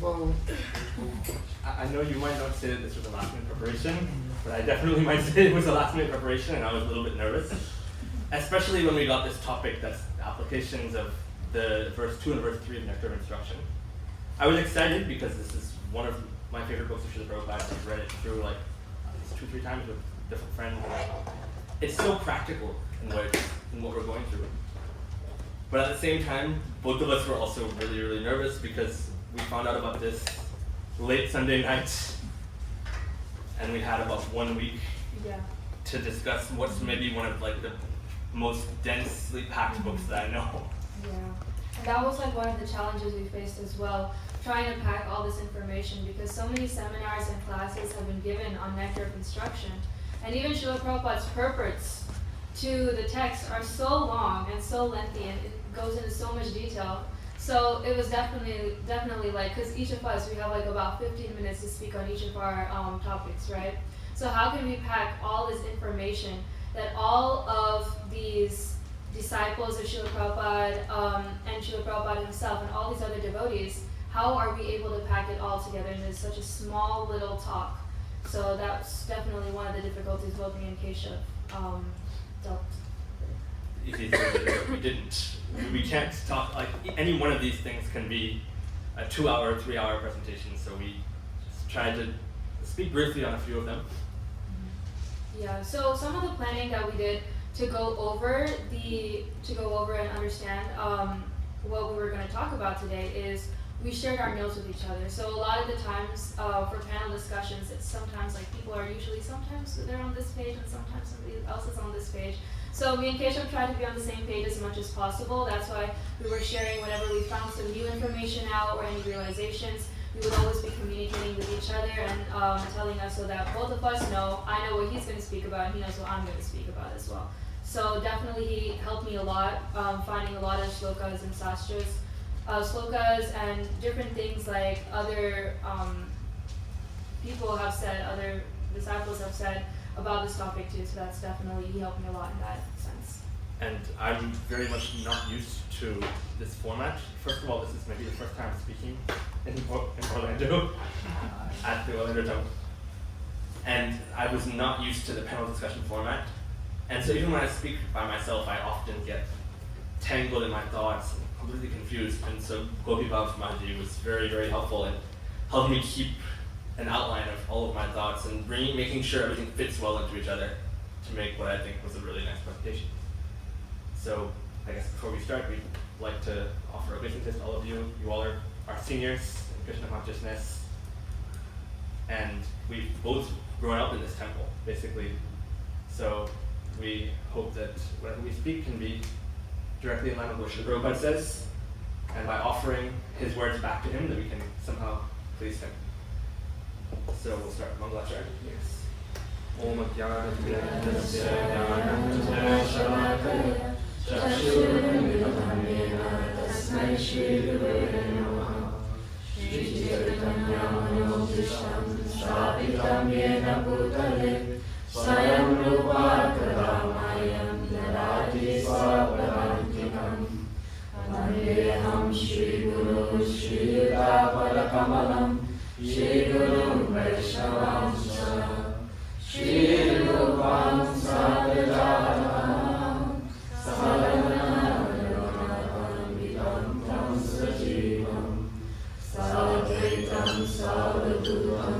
Whoa. I know you might not say that this was a last-minute preparation, but I definitely might say it was a last-minute preparation, and I was a little bit nervous, especially when we got this topic that's applications of the verse 2 and verse 3 of Nectar of Instruction. I was excited because this is one of my favorite books of Srila Prabhupada. I've read it through like at least 2-3 times with different friends. It's so practical in what we're going through. But at the same time, both of us were also really, really nervous because we found out about this late Sunday night, and we had about 1 week to discuss what's maybe one of like the most densely packed books that I know. Yeah, and that was like one of the challenges we faced as well, trying to pack all this information because so many seminars and classes have been given on Nectar of Instruction, and even Srila Prabhupada's purports to the text are so long and so lengthy, and it goes into so much detail. So it was definitely like, because each of us, we have like about 15 minutes to speak on each of our topics, right? So how can we pack all this information that all of these disciples of Srila Prabhupada and Srila Prabhupada himself and all these other devotees, how are we able to pack it all together into such a small little talk? So that's definitely one of the difficulties both me and Keshav dealt with. We didn't. We can't talk, like any one of these things can be a 2-hour, 3-hour presentation, so we just tried to speak briefly on a few of them. Yeah, so some of the planning that we did to go over and understand what we were going to talk about today is we shared our notes with each other. So a lot of the times for panel discussions, it's sometimes like people are sometimes they're on this page and sometimes somebody else is on this page. So me and Keshav tried to be on the same page as much as possible. That's why we were sharing whenever we found some new information out or any realizations. We would always be communicating with each other and telling us so that both of us know, I know what he's going to speak about and he knows what I'm going to speak about as well. So definitely he helped me a lot, finding a lot of shlokas and sastras, slokas and different things like other people have said, other disciples have said about this topic too, so that's definitely, he helped me a lot in that sense. And I'm very much not used to this format. First of all, this is maybe the first time speaking in Orlando, at the Orlando Temple. And I was not used to the panel discussion format. And so even when I speak by myself, I often get tangled in my thoughts, completely confused. And so Gopi Bhava Mahaji was very, very helpful in helping me keep an outline of all of my thoughts and making sure everything fits well into each other to make what I think was a really nice presentation. So I guess before we start, we'd like to offer a greeting to all of you. You all are our seniors in Krishna consciousness, and we've both grown up in this temple, basically. So we hope that whatever we speak can be directly in line with what Srila Prabhupada says, and by offering his words back to him, that we can somehow please him. So we'll start with Mangalacharya. Yes. Om Ajnana-Timirandasya Jnanam Shalakaya Chakshurmilitamena Tasmai Shri Gurave Namaha Shri Chaitanya Manobhishtam Sthapitam Yena Bhutale Swayam Rupa Kadamayam Dadati Swapadantikam Vandeham Shri Guru Shri Yuta Kamalam Shri Guru Vaishnavamsa Shri Rupam Sadhajatam Sadanam Vidam Sajivam Sadvaitam Savadutam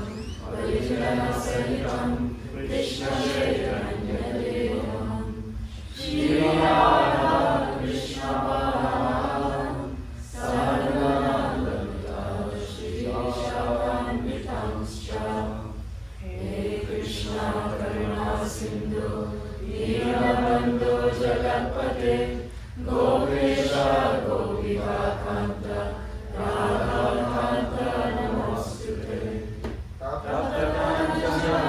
Varijana Sahitam Krishna Chaitanya Devam Shri Radha Krishna Balaram Sadhananda Shri Shavanvitamscha He Krishna Karuna Sindhu Deenabandhu Jagatpate Gopesha Gopika Kanta Radha Kanta Namostute Tapta Kanchana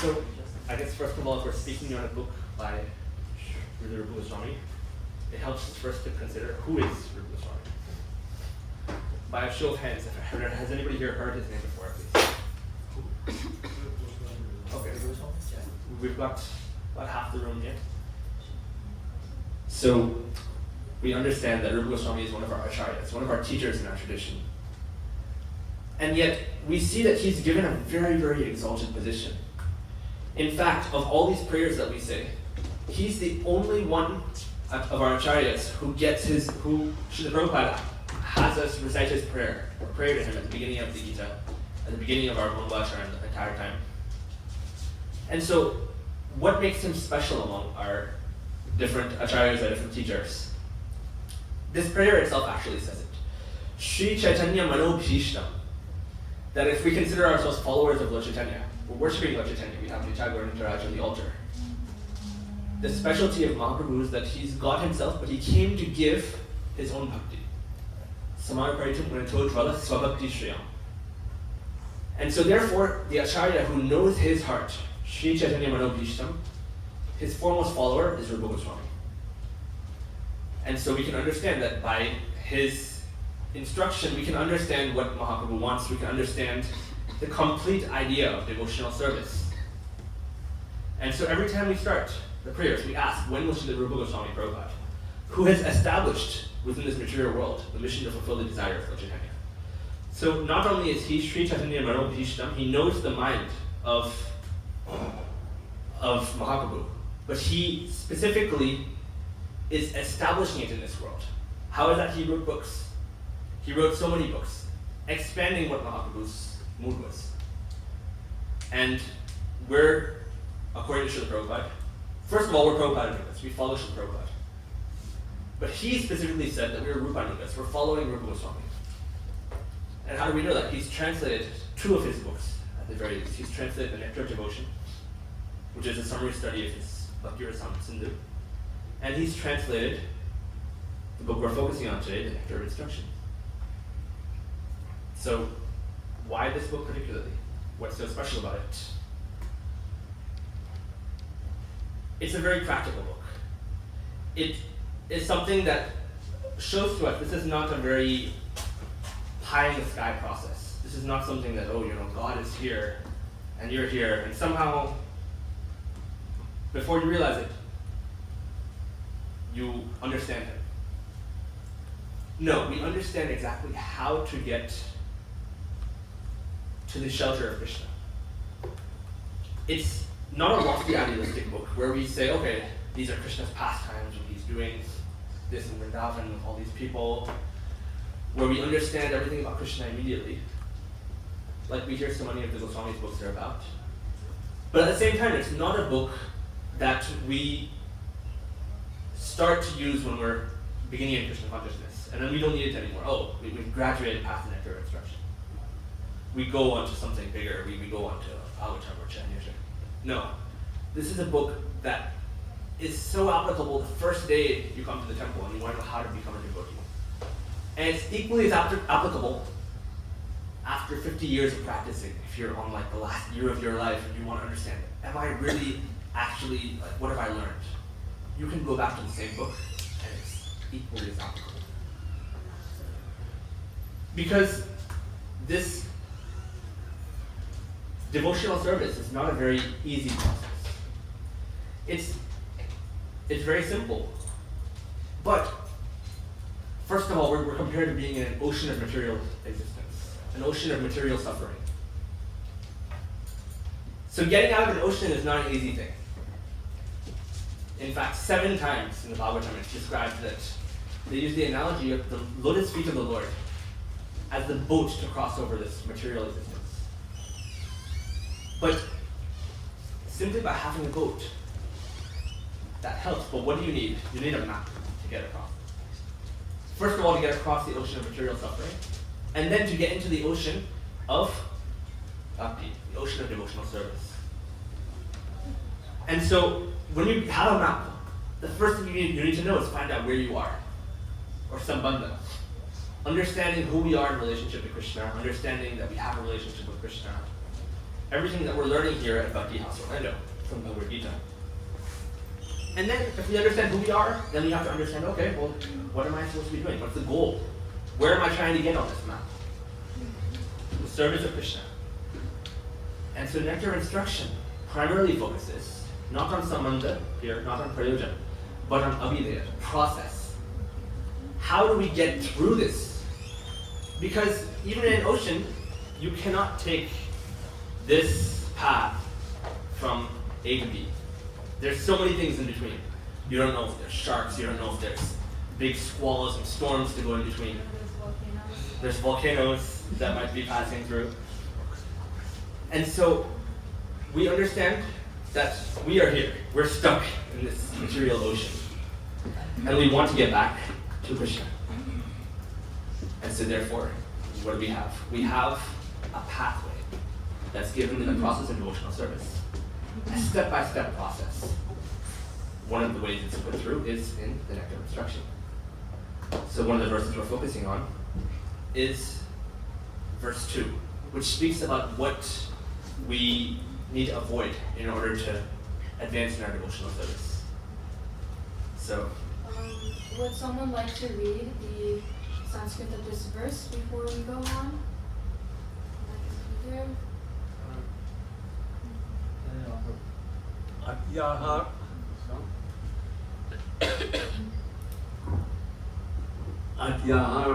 So, I guess first of all, if we're speaking on a book by Srila Rupa Goswami, it helps us first to consider who is Rupa Goswami. By a show of hands, has anybody here heard his name before, please? Okay, we've got about half the room here. So, we understand that Rupa Goswami is one of our acharyas, one of our teachers in our tradition. And yet, we see that he's given a very, very exalted position. In fact, of all these prayers that we say, he's the only one of our acharyas who Srila Prabhupada has us recite his prayer, or pray to him at the beginning of the Gita, at the beginning of our Mangalacharan the entire time. And so, what makes him special among our different acharyas, our different teachers? This prayer itself actually says it. Shri Chaitanya Manobhishtam. That if we consider ourselves followers of Lord Chaitanya, we're worshipping Lord Chaitanya, we have Nityagora and Nitaraj on the altar. The specialty of Mahaprabhu is that he's God himself, but he came to give his own bhakti. Samaraparitam Gunato Dvala Swabhakti Shriyam. And so therefore, the acharya who knows his heart, Sri Chaitanya Manobhishtam, his foremost follower is Rupa Goswami. And so we can understand that by his instruction, we can understand what Mahaprabhu wants, we can understand the complete idea of devotional service. And so every time we start the prayers, we ask, when will Srila Rupa Goswami Prabhupada, who has established within this material world the mission to fulfill the desire of Lord Chaitanya. So not only is he Sri Chaitanya Manobhishtam, he knows the mind of Mahaprabhu, but he specifically is establishing it in this world. How is that? He wrote books. He wrote so many books, expanding what Mahaprabhu's mood was. And we're, according to Srila Prabhupada, first of all, we're Prabhupada-nugas, we follow Srila Prabhupada. But he specifically said that we're Rupa-nugas, we're following Rupa Goswami. And how do we know that? He's translated 2 of his books, at the very least. He's translated The Nectar of Devotion, which is a summary study of his Bhakti Rasamrita Sindhu. And he's translated the book we're focusing on today, The Nectar of Instruction. So, why this book particularly? What's so special about it? It's a very practical book. It is something that shows to us this is not a very pie-in-the-sky process. This is not something that, God is here, and you're here, and somehow, before you realize it, you understand Him. No, we understand exactly how to get to the shelter of Krishna. It's not a lofty idealistic book where we say, okay, these are Krishna's pastimes, and he's doing this in Vrindavan with all these people, where we understand everything about Krishna immediately, like we hear so many of the Goswami's books are about. But at the same time, it's not a book that we start to use when we're beginning in Krishna consciousness, and then we don't need it anymore. We've graduated past the nectar of instruction. We go on to something bigger, we go on to Avatar or Chaitanya. No. This is a book that is so applicable the first day you come to the temple and you want to know how to become a devotee. And it's equally as applicable after 50 years of practicing. If you're on the last year of your life and you want to understand, am I really actually, what have I learned? You can go back to the same book and it's equally as applicable. Because this devotional service is not a very easy process. It's very simple. But first of all, we're compared to being in an ocean of material existence, an ocean of material suffering. So getting out of an ocean is not an easy thing. In fact, 7 times in the Bhagavatam it's described that they use the analogy of the lotus feet of the Lord as the boat to cross over this material existence. But simply by having a boat, that helps. But what do you need? You need a map to get across. First of all, to get across the ocean of material suffering, and then to get into the ocean of bhakti, the ocean of devotional service. And so, when you have a map, the first thing you need to know is find out where you are, or sambandha. Understanding who we are in relationship to Krishna, understanding that we have a relationship with Krishna, everything that we're learning here at Bhakti House Orlando from Bhagavad Gita. And then if we understand who we are, then we have to understand, okay, well, what am I supposed to be doing? What's the goal? Where am I trying to get on this map? The service of Krishna. And so nectar instruction primarily focuses not on sambandha here, not on prayojan, but on abhidaya, process. How do we get through this? Because even in an ocean, you cannot take this path from A to B. There's so many things in between. You don't know if there's sharks, you don't know if there's big squalls and storms to go in between. There's volcanoes that might be passing through. And so we understand that we are here. We're stuck in this material ocean. And we want to get back to Krishna. And so therefore, what do we have? We have a pathway that's given in the process of devotional service. A step-by-step process. One of the ways it's put through is in the nectar of instruction. So one of the verses we're focusing on is verse 2, which speaks about what we need to avoid in order to advance in our devotional service. So, would someone like to read the Sanskrit of this verse before we go on? Adyaha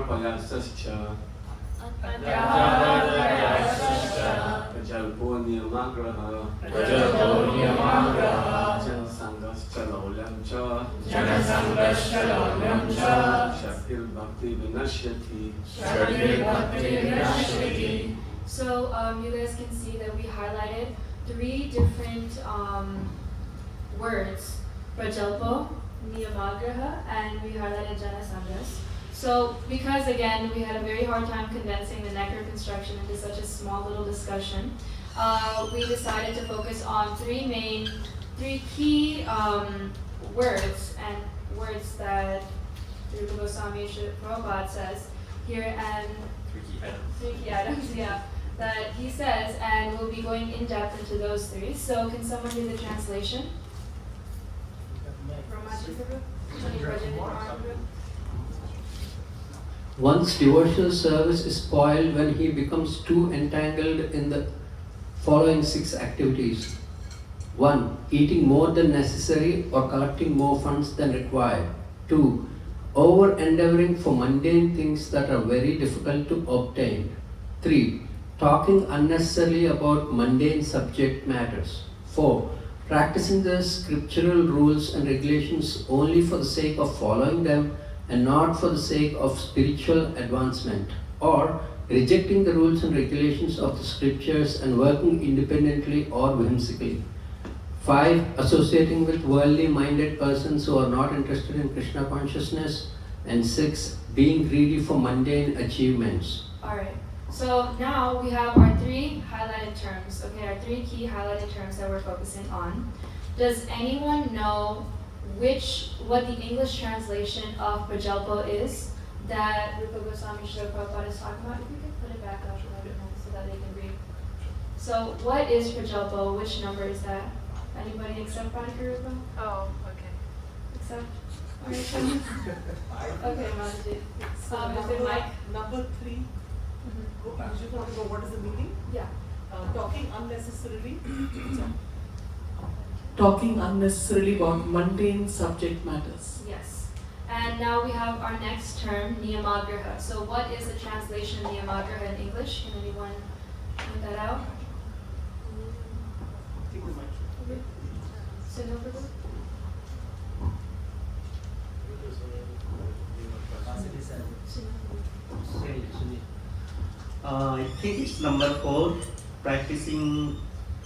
Payasascha Jalpo Niyamagraha Janasangascha Laulamcha Shakil Bhakti Vinashyati. So you guys can see that we highlighted 3 different words, Prajalpo, Niyamagraha, and we highlighted Janasangas. So because again, we had a very hard time condensing the nectar construction into such a small little discussion, we decided to focus on 3 key words, and words that Rupa Goswami Prabhupada says here, and 3 key items, yeah, that he says, and we'll be going in depth into those 3. So can someone do the translation? One's devotional service is spoiled when he becomes too entangled in the following 6 activities. 1. Eating more than necessary or collecting more funds than required. 2. Over-endeavoring for mundane things that are very difficult to obtain. 3. Talking unnecessarily about mundane subject matters. 4. Practicing the scriptural rules and regulations only for the sake of following them and not for the sake of spiritual advancement, or rejecting the rules and regulations of the scriptures and working independently or whimsically. 5. Associating with worldly minded persons who are not interested in Krishna consciousness. And 6. Being greedy for mundane achievements. Alright, so now we have our 3 highlighted terms, okay, our 3 key highlighted terms that we're focusing on. Does anyone know what the English translation of Prajalpo is that Rupa Goswami Prabhupada is talking about? If you could put it back up a little bit more so that they can read. So what is Prajalpo? Which number is that? Anybody except Radhika Rupa? Oh, okay. Except? Alright, okay, Mataji. Is it Mike? Number 3. Gopi, would you want to know what is the meaning? Yeah. Talking unnecessarily about mundane subject matters. Yes. And now we have our next term, Niyamagraha. So what is the translation of Niyamagraha in English? Can anyone point that out? Stenographer? I think it's number 4, practicing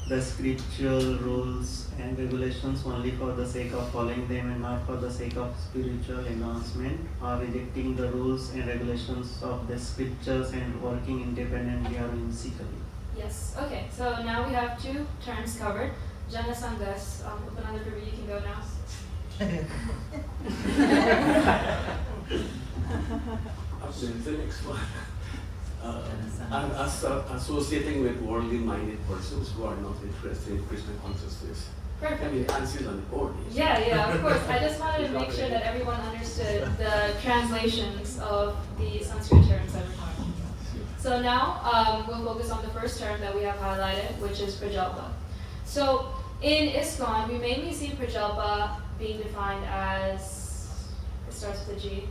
the scriptural rules and regulations only for the sake of following them and not for the sake of spiritual advancement, or rejecting the rules and regulations of the scriptures and working independently or whimsically. Yes. Okay. So now we have 2 terms covered. Jana Sangas, Upananda Prabhu, you can go now. Up to the next one. associating with worldly minded persons who are not interested in Krishna consciousness. I Perfect. mean, answers on the board. Yeah, of course. I just wanted to make sure that everyone understood the translations of the Sanskrit terms that we're talking about. So now we'll focus on the first term that we have highlighted, which is prajalpa. So in ISKCON, we mainly see prajalpa being defined as, it starts with a G,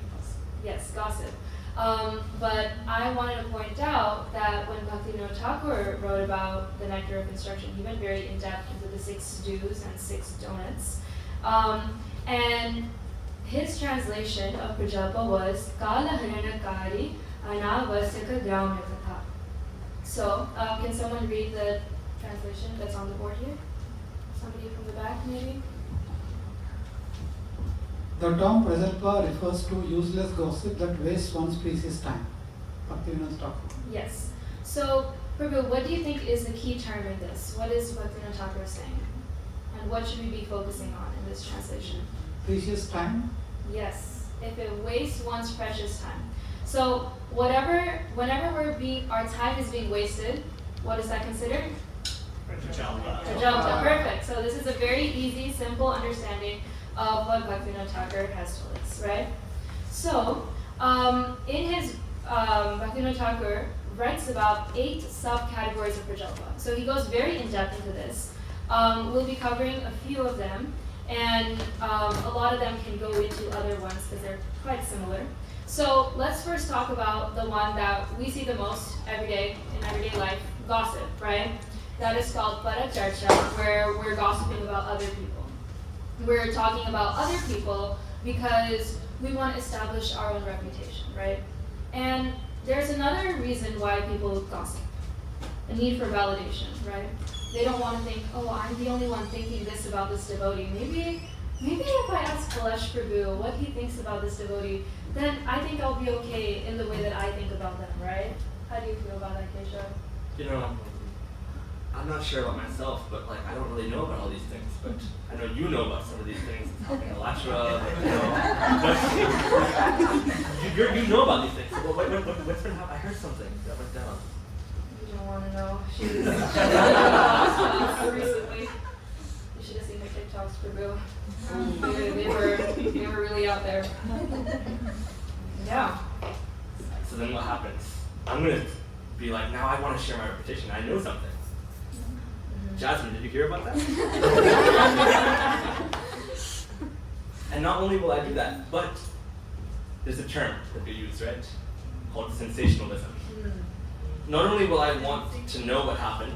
yes, gossip. But I wanted to point out that when Bhaktivinoda Thakur wrote about the nectar of instruction, he went very in depth into the 6 do's and 6 don'ts. And his translation of prajalpa was Kala Haranakari Anavasaka Gramyakatha. So, can someone read the translation that's on the board here? Somebody from the back, maybe? The term prajalpa refers to useless gossip that wastes one's precious time. Bhaktivinoda Thakur. Yes. So, Prabhu, what do you think is the key term in this? What is Bhaktivinoda Thakur saying? And what should we be focusing on in this translation? Precious time? Yes, if it wastes one's precious time. So, whenever our time is being wasted, what is that considered? Prajalpa. Perfect. So this is a very easy, simple understanding of what Bhaktivinoda Thakur has told us, right? So, in his Bhaktivinoda Thakur writes about 8 subcategories of prajalpa. So he goes very in depth into this. We'll be covering a few of them, and a lot of them can go into other ones because they're quite similar. So let's first talk about the one that we see the most every day in everyday life, gossip, right? That is called paracharcha, where we're gossiping about other people. We're talking about other people because we want to establish our own reputation, right? And there's another reason why people gossip, a need for validation, right? They don't want to think, oh, I'm the only one thinking this about this devotee. Maybe if I ask Kalesh Prabhu what he thinks about this devotee, then I think I'll be okay in the way that I think about them, right? How do you feel about that, Keshav? You know, I'm not sure about myself, but like I don't really know about all these things. But I know you know about some of these things. Helping Alatra, you know about these things. What's been happening? I heard something that went down. You don't want to know. She was recently. You should have seen her TikToks, Prabhu. They were really out there. Yeah. So then what happens? I'm gonna be like, now I want to share my reputation. I know something. Jasmine, did you hear about that? And not only will I do that, but there's a term that we use, right? Called sensationalism. Not only will I want to know what happened,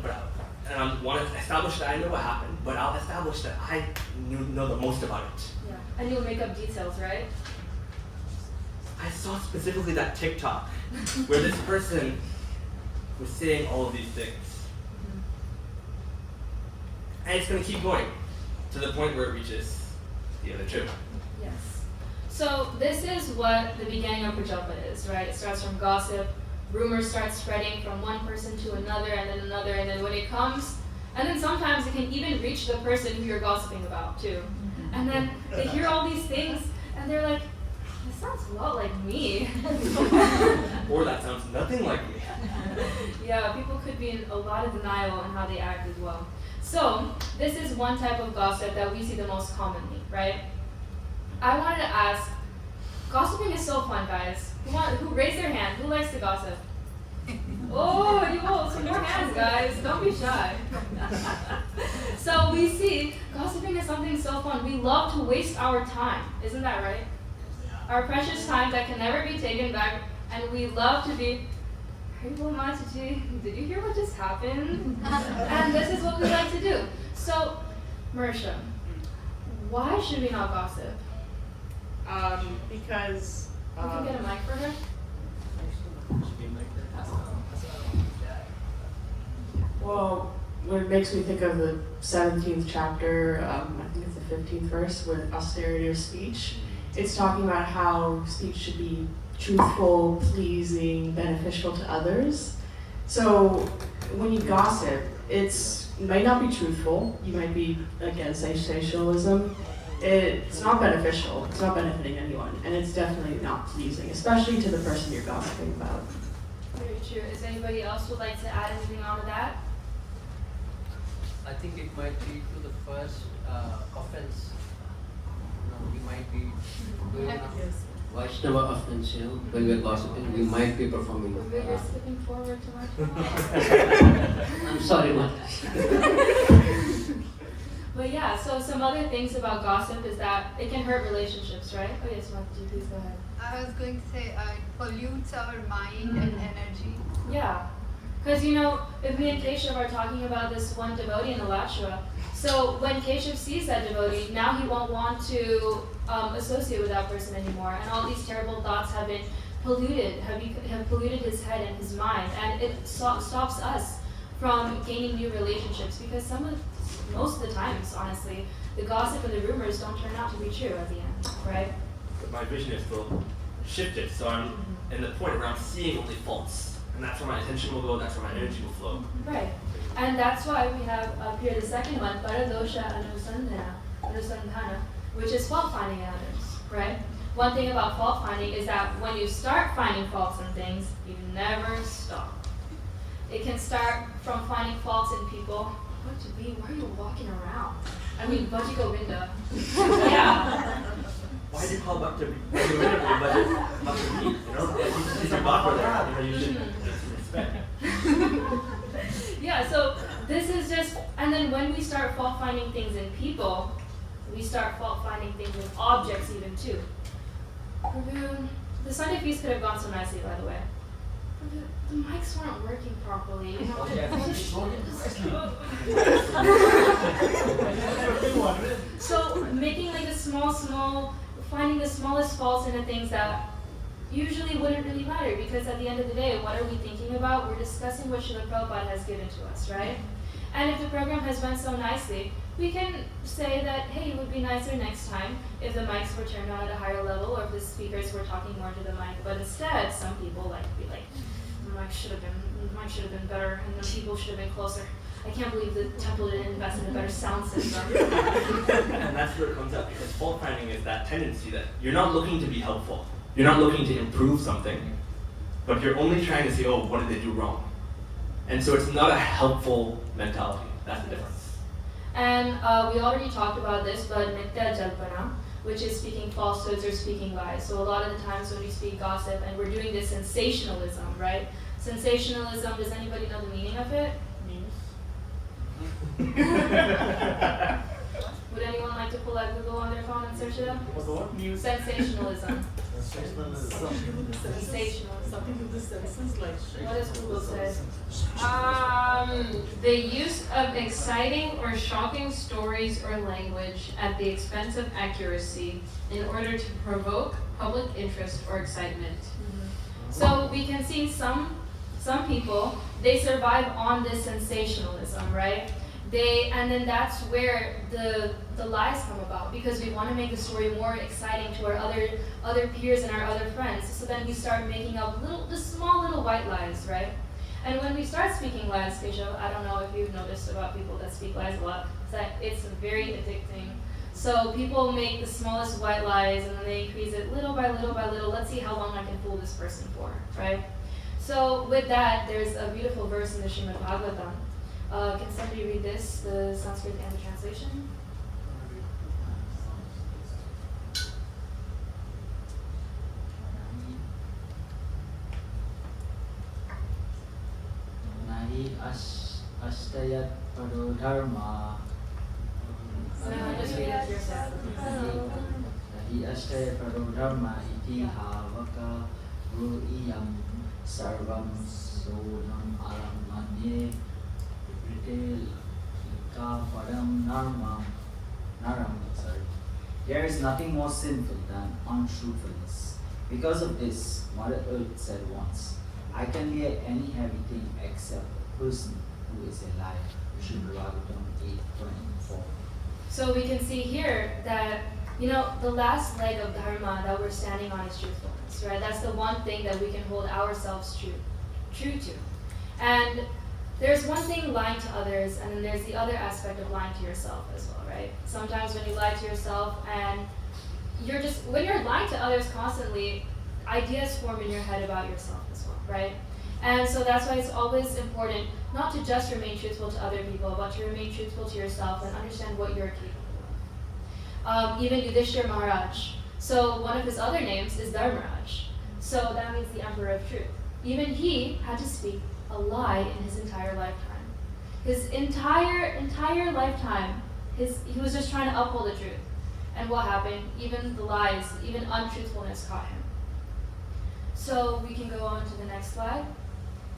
and I want to establish that I know what happened, but I'll establish that I know the most about it. Yeah. And you'll make up details, right? I saw specifically that TikTok where this person was saying all of these things. And it's going to keep going to the point where it reaches the other two. Yes. So this is what the beginning of prajalpa is, right? It starts from gossip, rumors start spreading from one person to another, and then another, and then when it comes, and then sometimes it can even reach the person who you're gossiping about too. And then they hear all these things, and they're like, this sounds a lot like me. Or that sounds nothing like me. Yeah, people could be in a lot of denial in how they act as well. So, this is one type of gossip that we see the most commonly, right? I wanted to ask, gossiping is so fun, guys. Who raised their hand? Who likes to gossip? Oh, some more hands, guys. Don't be shy. So we see gossiping is something so fun. We love to waste our time. Isn't that right? Our precious time that can never be taken back, and we love to be, did you hear what just happened? And this is what we like to do. So, Marisha, why should we not gossip? Because You can get a mic for her. well, what makes me think of the 17th chapter, I think it's the 15th verse, with austerity of speech. It's talking about how speech should be truthful, pleasing, beneficial to others. So when you gossip, it might not be truthful. You might be against sensationalism. It's not beneficial. It's not benefiting anyone, and it's definitely not pleasing, especially to the person you're gossiping about. Very absolutely true. Is anybody else would like to add anything on to that? I think it might lead to the first offense. We might be doing Vaishnava offense, when we're gossiping, we might be performing. You're skipping forward to my I'm sorry, Mata. But yeah, so some other things about gossip is that it can hurt relationships, right? Oh yes, Mataji, please go ahead. I was going to say it pollutes our mind and energy. Yeah, because if me and Keshav are talking about this one devotee in the Lashra, so when Keshav sees that devotee, now he won't want to associate with that person anymore, and all these terrible thoughts have been polluted, have polluted his head and his mind, and it stops us from gaining new relationships because most of the times, honestly, the gossip and the rumors don't turn out to be true at the end, right? But my vision is still shifted, so I'm in the point where I'm seeing only faults, and that's where my attention will go, that's where my energy will flow. Right. And that's why we have up here the second one, Paradosha Anusandhana, which is fault finding in others, right? One thing about fault finding is that when you start finding faults in things, you never stop. It can start from finding faults in people. Why are you walking around? I mean, Bhaji Govinda. Yeah. Why do you call Bhakta Bhakta? He's your Bhakta there. You should respect. Yeah, so this is just, and then when we start fault finding things in people, we start fault finding things in objects even too. The Sunday feast could have gone so nicely, by the way. The mics weren't working properly. So making like a small, finding the smallest faults in the things that usually wouldn't really matter, because at the end of the day, what are we thinking about? We're discussing what Srila Prabhupada has given to us, right? And if the program has went so nicely, we can say that, hey, it would be nicer next time if the mics were turned on at a higher level, or if the speakers were talking more to the mic. But instead, some people be like, the mic should have been better, and the people should have been closer. I can't believe the temple didn't invest in a better sound system. And that's where it comes up, because fault finding is that tendency that you're not looking to be helpful. You're not looking to improve something, but you're only trying to say, oh, what did they do wrong? And so it's not a helpful mentality. That's the difference. And we already talked about this, but Nitya Jalpana, which is speaking falsehoods or speaking lies. So a lot of the times when we speak gossip, and we're doing this sensationalism, right? Sensationalism, does anybody know the meaning of it? Would anyone like to pull out Google on their phone and search it up? Sensationalism. Sensationalism. What does Google say? The use of exciting or shocking stories or language at the expense of accuracy in order to provoke public interest or excitement. Mm-hmm. So we can see some people, they survive on this sensationalism, right? And then that's where the lies come about, because we want to make the story more exciting to our other peers and our other friends. So then we start making up the small little white lies, right? And when we start speaking lies, Keshav, I don't know if you've noticed about people that speak lies a lot, is that it's very addicting. So people make the smallest white lies, and then they increase it little by little by little. Let's see how long I can fool this person for, right? So with that, there's a beautiful verse in the Srimad Bhagavatam. Can somebody read this, the Sanskrit and the translation? Nahi astayat paro dharma. Just read it to yourself. Nahi astayat paro dharma iti havaka ruiyam sarvam sonam alam manye. There is nothing more sinful than untruthfulness. Because of this, Mother Earth said once, I can bear any heavy thing except a person who is a liar. Srimad Bhagavatam 8:24. So we can see here that, the last leg of dharma that we're standing on is truthfulness, right? That's the one thing that we can hold ourselves true to. And there's one thing lying to others, and then there's the other aspect of lying to yourself as well, right? Sometimes when you lie to yourself, and when you're lying to others constantly, ideas form in your head about yourself as well, right? And so that's why it's always important not to just remain truthful to other people, but to remain truthful to yourself and understand what you're capable of. Even Yudhishthira Maharaj. So one of his other names is Dharmaraj. So that means the Emperor of Truth. Even he had to speak a lie in his entire lifetime. His entire lifetime, he was just trying to uphold the truth. And what happened? Even the lies, even untruthfulness caught him. So we can go on to the next slide,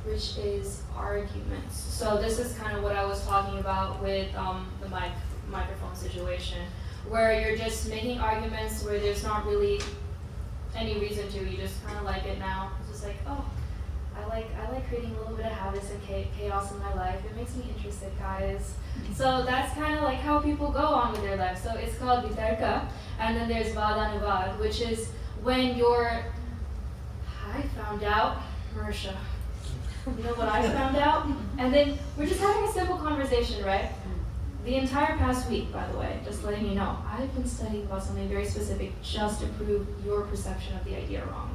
which is arguments. So this is kind of what I was talking about with the microphone situation, where you're just making arguments where there's not really any reason to. You just kind of like it now. It's just like, oh, I like creating a little bit of habits and chaos in my life. It makes me interested, guys. So that's kind of like how people go on with their life. So it's called vitarka, and then there's vadanuvad, which is when you're. I found out, Marisha. You know what I found out? And then we're just having a simple conversation, right? The entire past week, by the way, just letting you know, I've been studying about something very specific just to prove your perception of the idea wrong.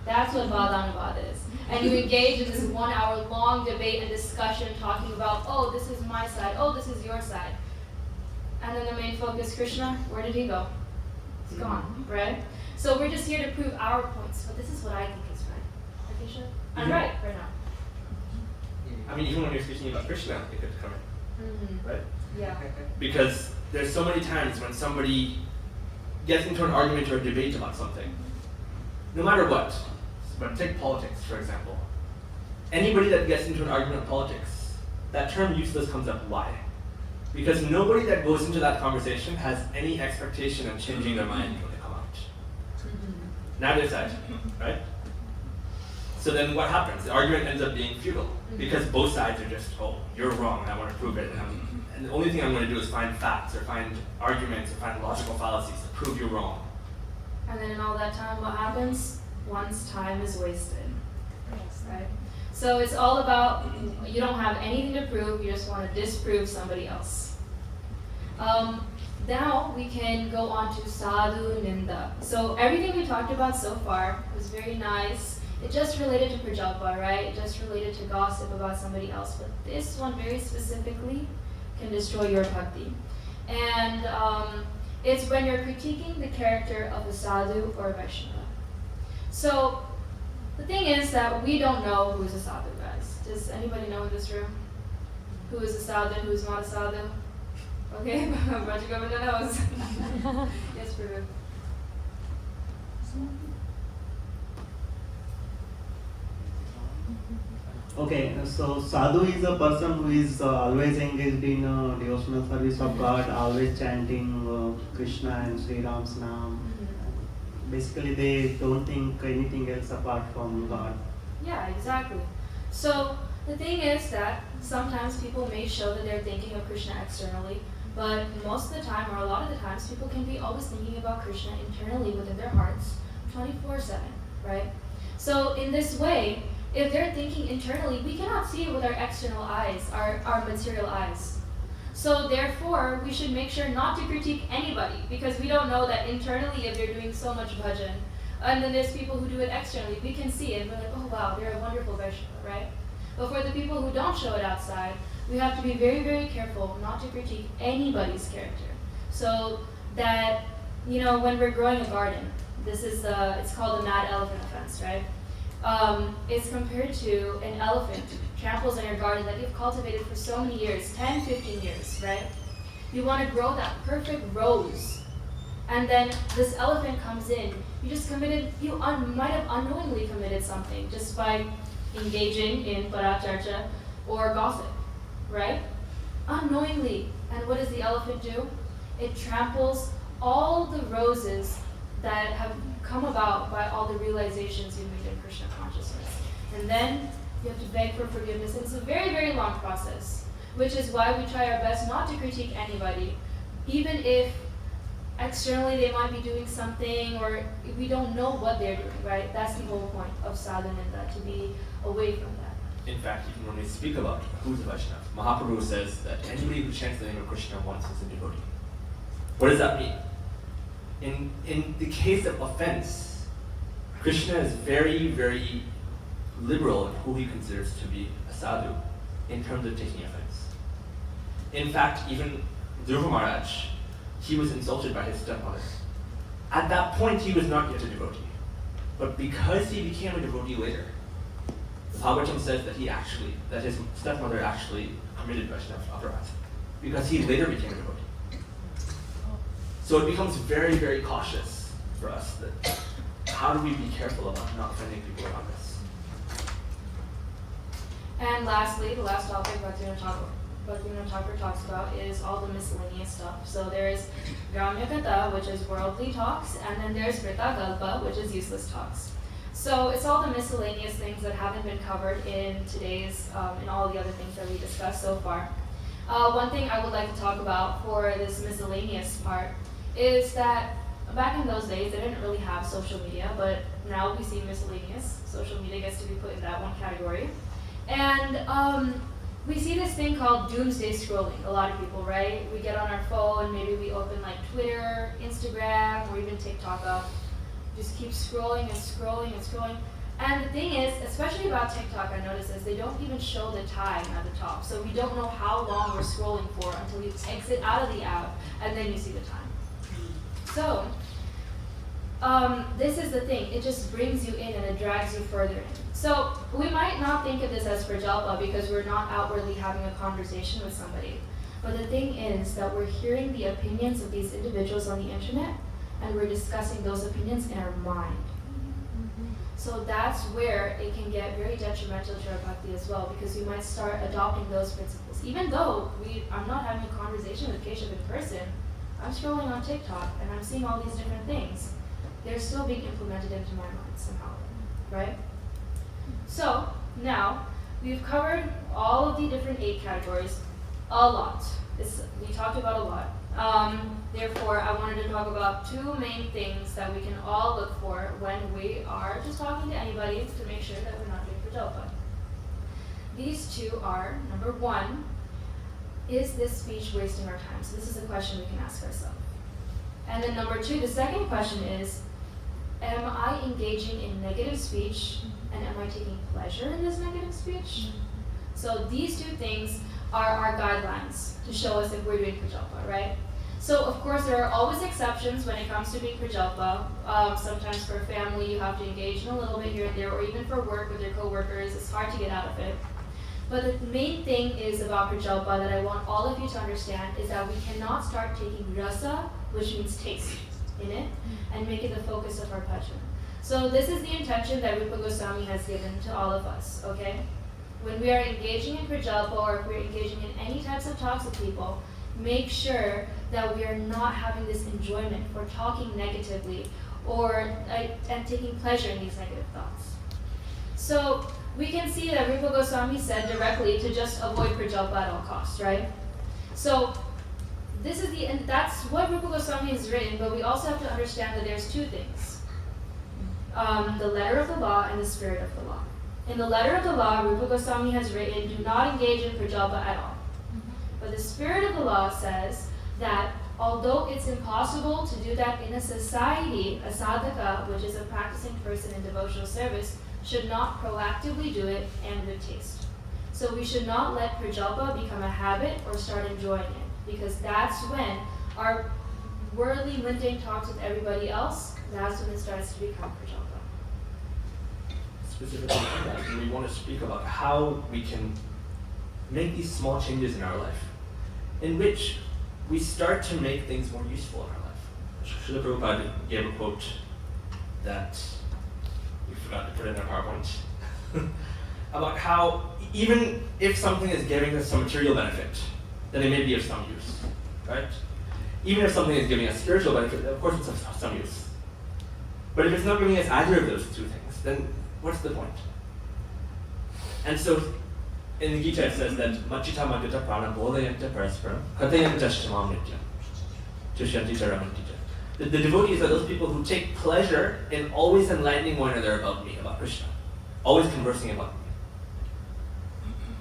That's what Vadanuvad is. And you engage in this 1 hour long debate and discussion talking about, oh, this is my side, oh, this is your side. And then the main focus, Krishna, where did he go? He's gone, right? So we're just here to prove our points, but this is what I think is right. Okay, Keshav? I'm right now. I mean, even when you're speaking about Krishna, it could come in, right? Yeah. Because there's so many times when somebody gets into an argument or a debate about something, no matter what. But take politics, for example. Anybody that gets into an argument of politics, that term useless comes up. Why? Because nobody that goes into that conversation has any expectation of changing their mind when they come out. Neither side, right? So then what happens? The argument ends up being futile because both sides are just, oh, you're wrong, I want to prove it. And the only thing I'm going to do is find facts or find arguments or find logical fallacies to prove you wrong. And then in all that time, what happens? One's time is wasted. Right? So it's all about, you don't have anything to prove, you just want to disprove somebody else. Now we can go on to sadhu ninda. So everything we talked about so far was very nice. It just related to prajalpa, right? It just related to gossip about somebody else. But this one very specifically can destroy your bhakti. And it's when you're critiquing the character of a sadhu or a Vaishnava. So the thing is that we don't know who's a sadhu, guys. Does anybody know in this room? Who is a sadhu, who's not a sadhu? Okay, Rajagovinda knows. Yes, Prabhu. Okay, so sadhu is a person who is always engaged in devotional service of God, always chanting Krishna and Sri Ram's name. Basically, they don't think anything else apart from God. Yeah, exactly. So the thing is that sometimes people may show that they're thinking of Krishna externally, but most of the time, or a lot of the times, people can be always thinking about Krishna internally within their hearts, 24/7, right? So in this way, if they're thinking internally, we cannot see it with our external eyes, our material eyes. So therefore, we should make sure not to critique anybody, because we don't know that internally if they're doing so much bhajan. And then there's people who do it externally. We can see it, and we're like, oh wow, they're a wonderful Vaishnava, right? But for the people who don't show it outside, we have to be very, very careful not to critique anybody's character. So that, when we're growing a garden, this is it's called the mad elephant offense, right? It's compared to an elephant tramples in your garden that you've cultivated for so many years, 10, 15 years, right? You want to grow that perfect rose. And then this elephant comes in. You might have unknowingly committed something just by engaging in paracharcha or gossip, right? Unknowingly. And what does the elephant do? It tramples all the roses that have come about by all the realizations you made in Krishna consciousness. And then you have to beg for forgiveness. And it's a very, very long process, which is why we try our best not to critique anybody, even if externally they might be doing something or we don't know what they're doing, right? That's the whole point of sadhananda, to be away from that. In fact, even when we speak about who's a Vaishnava, Mahaprabhu says that anybody who chants the name of Krishna once is a devotee. What does that mean? In the case of offense, Krishna is very, very liberal in who he considers to be a sadhu in terms of taking offense. In fact, even Dhruva Maharaj, he was insulted by his stepmother. At that point, he was not yet a devotee. But because he became a devotee later, the Bhagavatam says that his stepmother actually committed Vaishnava aparadh, because he later became a devotee. So it becomes very, very cautious for us that how do we be careful about not offending people around us? And lastly, the last topic Bhaktivinoda Thakur talks about is all the miscellaneous stuff. So there's Gramya Katha, which is worldly talks, and then there's Vrita Galpa, which is useless talks. So it's all the miscellaneous things that haven't been covered in today's, in all the other things that we discussed so far. One thing I would like to talk about for this miscellaneous part is that back in those days, they didn't really have social media, but now we see miscellaneous. Social media gets to be put in that one category. And we see this thing called doomsday scrolling, a lot of people, right? We get on our phone, maybe we open like Twitter, Instagram, or even TikTok up. Just keep scrolling and scrolling and scrolling. And the thing is, especially about TikTok, I notice is they don't even show the time at the top. So we don't know how long we're scrolling for until you exit out of the app, and then you see the time. So, this is the thing, it just brings you in and it drags you further in. So, we might not think of this as prajalpa because we're not outwardly having a conversation with somebody. But the thing is that we're hearing the opinions of these individuals on the internet and we're discussing those opinions in our mind. So that's where it can get very detrimental to our bhakti as well, because we might start adopting those principles. Even though I'm not having a conversation with Keshav in person, I'm scrolling on TikTok and I'm seeing all these different things. They're still being implemented into my mind somehow, right? So now we've covered all of the different 8 categories a lot. We talked about a lot. Therefore, I wanted to talk about 2 main things that we can all look for when we are just talking to anybody to make sure that we're not doing prajalpa. These 2 are, number 1, is this speech wasting our time? So this is a question we can ask ourselves. And then number 2, the second question is, am I engaging in negative speech and am I taking pleasure in this negative speech? So these 2 things are our guidelines to show us if we're doing prajalpa, right? So of course there are always exceptions when it comes to being prajalpa. Sometimes for family you have to engage in a little bit here and there, or even for work with your coworkers, it's hard to get out of it. But the main thing is about prajalpa that I want all of you to understand is that we cannot start taking rasa, which means taste, in it, and make it the focus of our bhajan. So this is the intention that Rupa Goswami has given to all of us, okay? When we are engaging in prajalpa or if we're engaging in any types of talks with people, make sure that we are not having this enjoyment for talking negatively or and taking pleasure in these negative thoughts. So we can see that Rupa Goswami said directly to just avoid prajalpa at all costs, right? So that's what Rupa Goswami has written, but we also have to understand that there's 2 things. The letter of the law and the spirit of the law. In the letter of the law, Rupa Goswami has written, do not engage in prajalpa at all. But the spirit of the law says that although it's impossible to do that in a society, a sadhaka, which is a practicing person in devotional service, should not proactively do it and with taste. So we should not let prajalpa become a habit or start enjoying it, because that's when our worldly mundane talks with everybody else, that's when it starts to become prajalpa. Specifically on that, we want to speak about how we can make these small changes in our life, in which we start to make things more useful in our life. Srila Prabhupada gave a quote that we forgot to put in our PowerPoint about how even if something is giving us some material benefit, then it may be of some use, right? Even if something is giving us spiritual benefit, of course it's of some use. But if it's not giving us either of those 2 things, then what's the point? And so in the Gita it says that Machita Madhita Prana Bodhayanta Parasparam Katayanta Shtamam Nitya Tushyanti Charamantija. The devotees are those people who take pleasure in always enlightening one another about me, about Krishna, always conversing about me.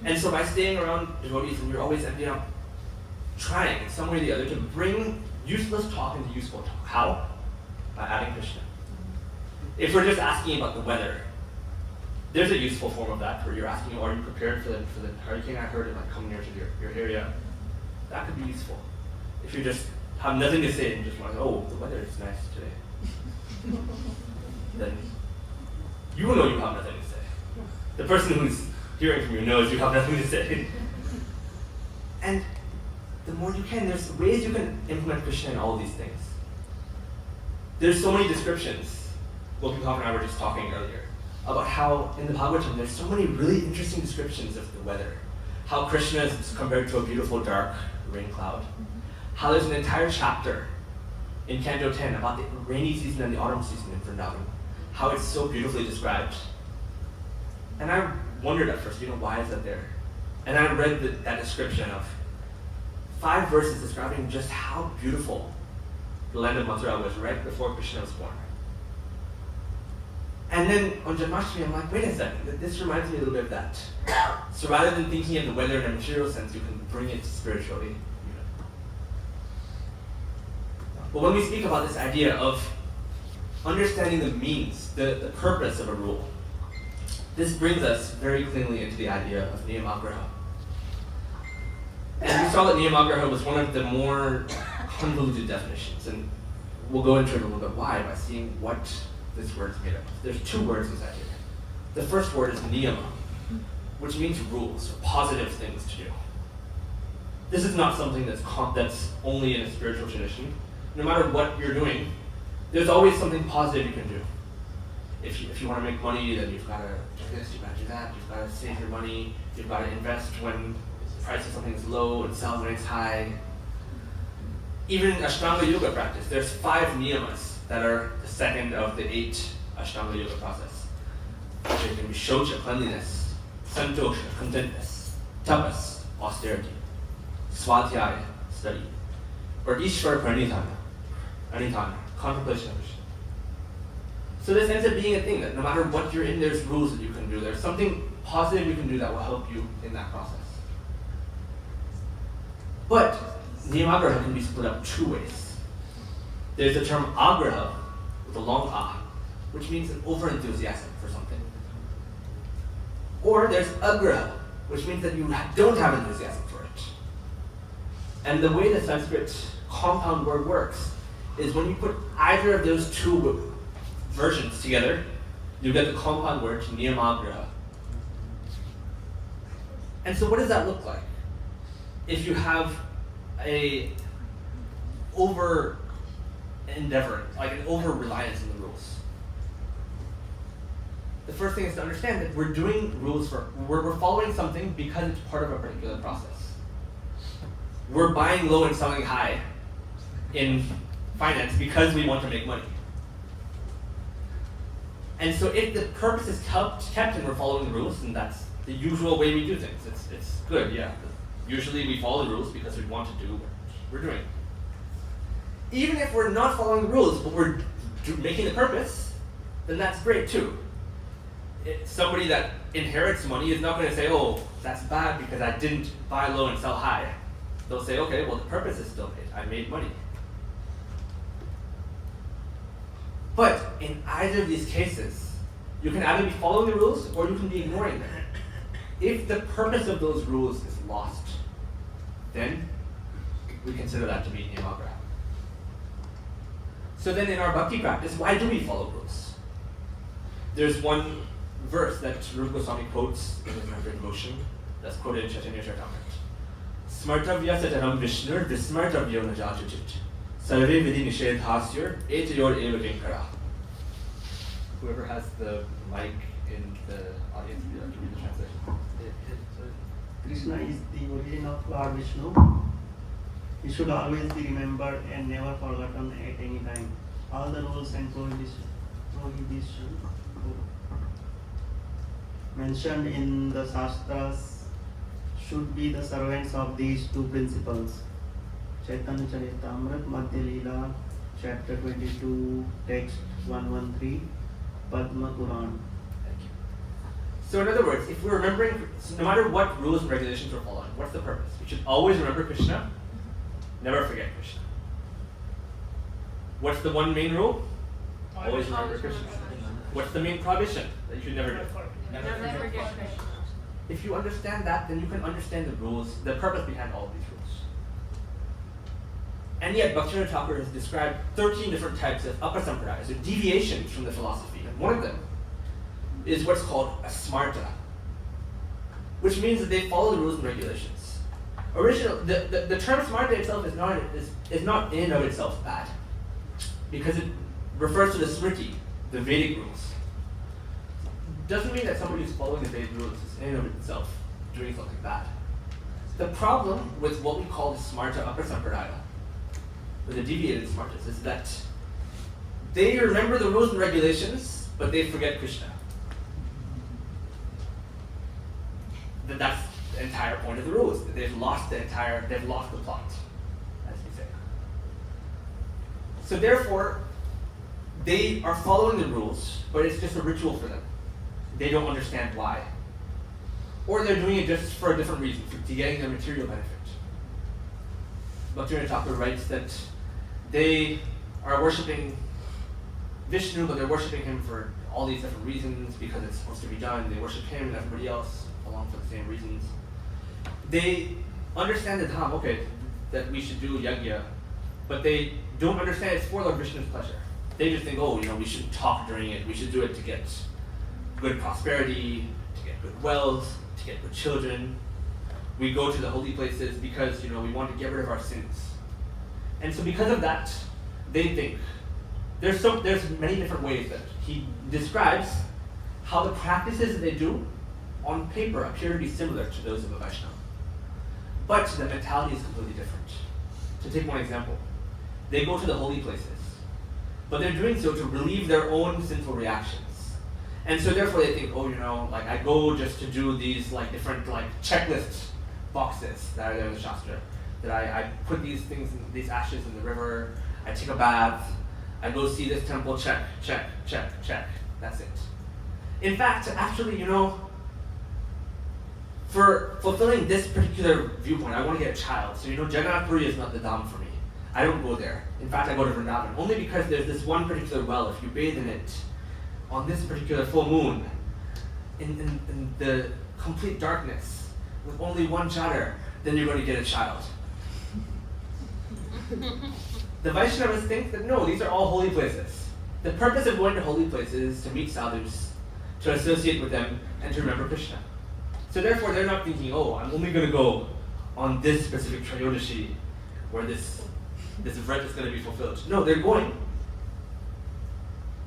And so by staying around devotees, we're always trying in some way or the other to bring useless talk into useful talk. How? By adding Krishna. If we're just asking about the weather, there's a useful form of that where you're asking, are you prepared for the hurricane I heard it might come near to your area? That could be useful. If you just have nothing to say and just want to, oh, the weather is nice today, then you will know you have nothing to say. The person who's hearing from you knows you have nothing to say. And the more you can, there's ways you can implement Krishna in all of these things. There's so many descriptions. Gopi, Bhava and I were just talking earlier about how in the Bhagavatam there's so many really interesting descriptions of the weather. How Krishna is compared to a beautiful dark rain cloud. How there's an entire chapter in Canto 10 about the rainy season and the autumn season in Vrindavan. How it's so beautifully described. And I wondered at first, why is that there? And I read that description of 5 verses describing just how beautiful the land of Mathura was right before Krishna was born. And then on Janmashtami, I'm like, wait a second, this reminds me a little bit of that. So rather than thinking of the weather in a material sense, you can bring it spiritually. But when we speak about this idea of understanding the means, the purpose of a rule, this brings us very cleanly into the idea of niyamagraha. And we saw that niyamagraha was one of the more convoluted definitions, and we'll go into it a little bit why by seeing what this word is made up of. There's 2 words inside here. The first word is niyama, which means rules, or positive things to do. This is not something that's only in a spiritual tradition. No matter what you're doing, there's always something positive you can do. If you want to make money, then you've got to do this, you've got to do that, you've got to save your money, you've got to invest when the price of something is low and sell when it's high. Even in Ashtanga Yoga practice, there's 5 niyamas that are the second of the 8 Ashtanga Yoga process. There can be shocha, cleanliness, santosha, contentness, tapas, austerity, swadhyaya, study, or ishvara pranidhana, contemplation of Krishna. So this ends up being a thing that no matter what you're in, there's rules that you can do. There's something positive you can do that will help you in that process. But niyamagraha can be split up 2 ways. There's the term agraha, with a long ah, which means an over-enthusiasm for something. Or there's agraha, which means that you don't have enthusiasm for it. And the way the Sanskrit compound word works is when you put either of those 2 versions together, you get the compound word niyamagraha. And so what does that look like? If you have a over endeavor, like an over reliance on the rules. The first thing is to understand that we're doing rules we're following something because it's part of a particular process. We're buying low and selling high in finance because we want to make money. And so if the purpose is kept and we're following the rules, then that's the usual way we do things. It's good, yeah. Usually we follow the rules because we want to do what we're doing. Even if we're not following the rules, but we're making the purpose, then that's great too. Somebody that inherits money is not going to say, oh, that's bad because I didn't buy low and sell high. They'll say, okay, well the purpose is still made. I made money. But in either of these cases, you can either be following the rules or you can be ignoring them. If the purpose of those rules is lost, then we consider that to be niyamagraha. So then in our bhakti practice, why do we follow rules? There's one verse that Rupa Goswami quotes in his Mantra Devotion that's quoted in Chaitanya Charitamrita. Smartavya sataram vishnur vismartavyo najajajit. Sarve vidhi nishedhasyur etayor eva vinkara. Whoever has the mic in the audience, you have to read the translation. Krishna is the origin of Lord Vishnu. He should always be remembered and never forgotten at any time. All the rules and prohibitions mentioned in the Shastras should be the servants of these 2 principles. Chaitanya Charitamrita, Madhya Leela, chapter 22, text 113, Padma Puran. So in other words, if we're remembering, so no matter what rules and regulations we're following, what's the purpose? We should always remember Krishna, never forget Krishna. What's the one main rule? Always remember Krishna. What's the main prohibition that you should never do? Never forget Krishna. If you understand that, then you can understand the rules, the purpose behind all of these rules. And yet, Bhaktivinoda Thakur has described 13 different types of apasampradayas, or deviations from the philosophy. And one of them is what's called a smarta, which means that they follow the rules and regulations. The term smarta itself is not in and of itself bad, because it refers to the smriti, the Vedic rules. Doesn't mean that somebody who's following the Vedic rules is in and of itself doing something bad. The problem with what we call the smarta apasampradaya, or the deviated smartas, is that they remember the rules and regulations, but they forget Krishna. That's the entire point of the rules. They've lost the plot, as we say. So therefore, they are following the rules, but it's just a ritual for them. They don't understand why. Or they're doing it just for a different reason, to getting their material benefit. Bhaktivinoda Thakur writes that they are worshipping Vishnu, but they're worshipping him for all these different reasons, because it's supposed to be done. They worship him and everybody else along for the same reasons. They understand the dham, okay, that we should do yajna, but they don't understand it's for Lord Vishnu's pleasure. They just think, we should talk during it, we should do it to get good prosperity, to get good wealth, to get good children. We go to the holy places because, we want to get rid of our sins. And so because of that, they think, there's many different ways that he describes how the practices that they do on paper appear to be similar to those of a Vaishnava. But the mentality is completely different. To take one example, they go to the holy places, but they're doing so to relieve their own sinful reactions. And so therefore they think, I go just to do these different checklist boxes that are there in the Shastra. That I put these ashes in the river, I take a bath, I go see this temple, check, check, check, check. That's it. In fact, actually, for fulfilling this particular viewpoint, I want to get a child. So Jagannath Puri is not the dham for me. I don't go there. In fact, I go to Vrindavan, only because there's this one particular well. If you bathe in it on this particular full moon, in the complete darkness, with only one chadar, then you're going to get a child. The Vaishnavas think that no, these are all holy places. The purpose of going to holy places is to meet sadhus, to associate with them, and to remember Krishna. So therefore, they're not thinking, I'm only going to go on this specific Trayodashi, where this vrit is going to be fulfilled. No, they're going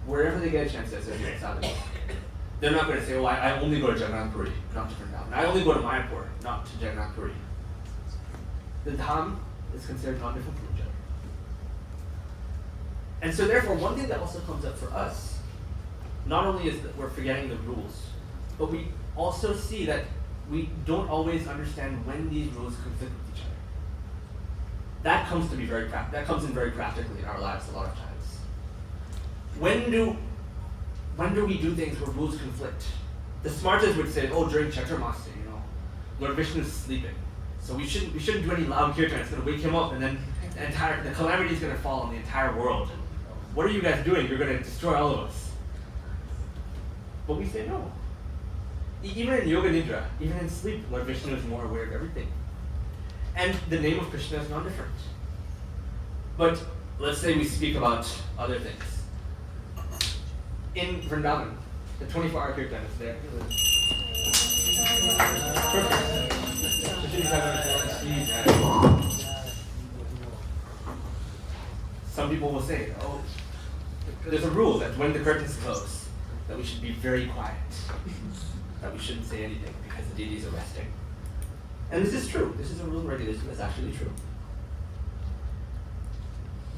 wherever they get a chance to associate with sadhus. They're not going to say, I only go to Jagannath Puri, not to Vrindavan. I only go to Mayapur, not to Jagannath Puri. The dham is considered non-different from each other. And so therefore, one thing that also comes up for us, not only is that we're forgetting the rules, but we also see that we don't always understand when these rules conflict with each other. That comes in very practically in our lives a lot of times. When do we do things where rules conflict? The smartest would say, during Chaturmasya, Lord Vishnu is sleeping. So we shouldn't do any loud kirtan, it's going to wake him up, and then the calamity is going to fall on the entire world. What are you guys doing? You're going to destroy all of us. But we say no. Even in Yoga Nidra, even in sleep, Lord Vishnu is more aware of everything. And the name of Krishna is not different. But let's say we speak about other things. In Vrindavan, the 24-hour kirtan is there. Some people will say, there's a rule that when the curtains close, that we should be very quiet, that we shouldn't say anything because the deities are resting. And this is true. This is a rule and regulation that's actually true.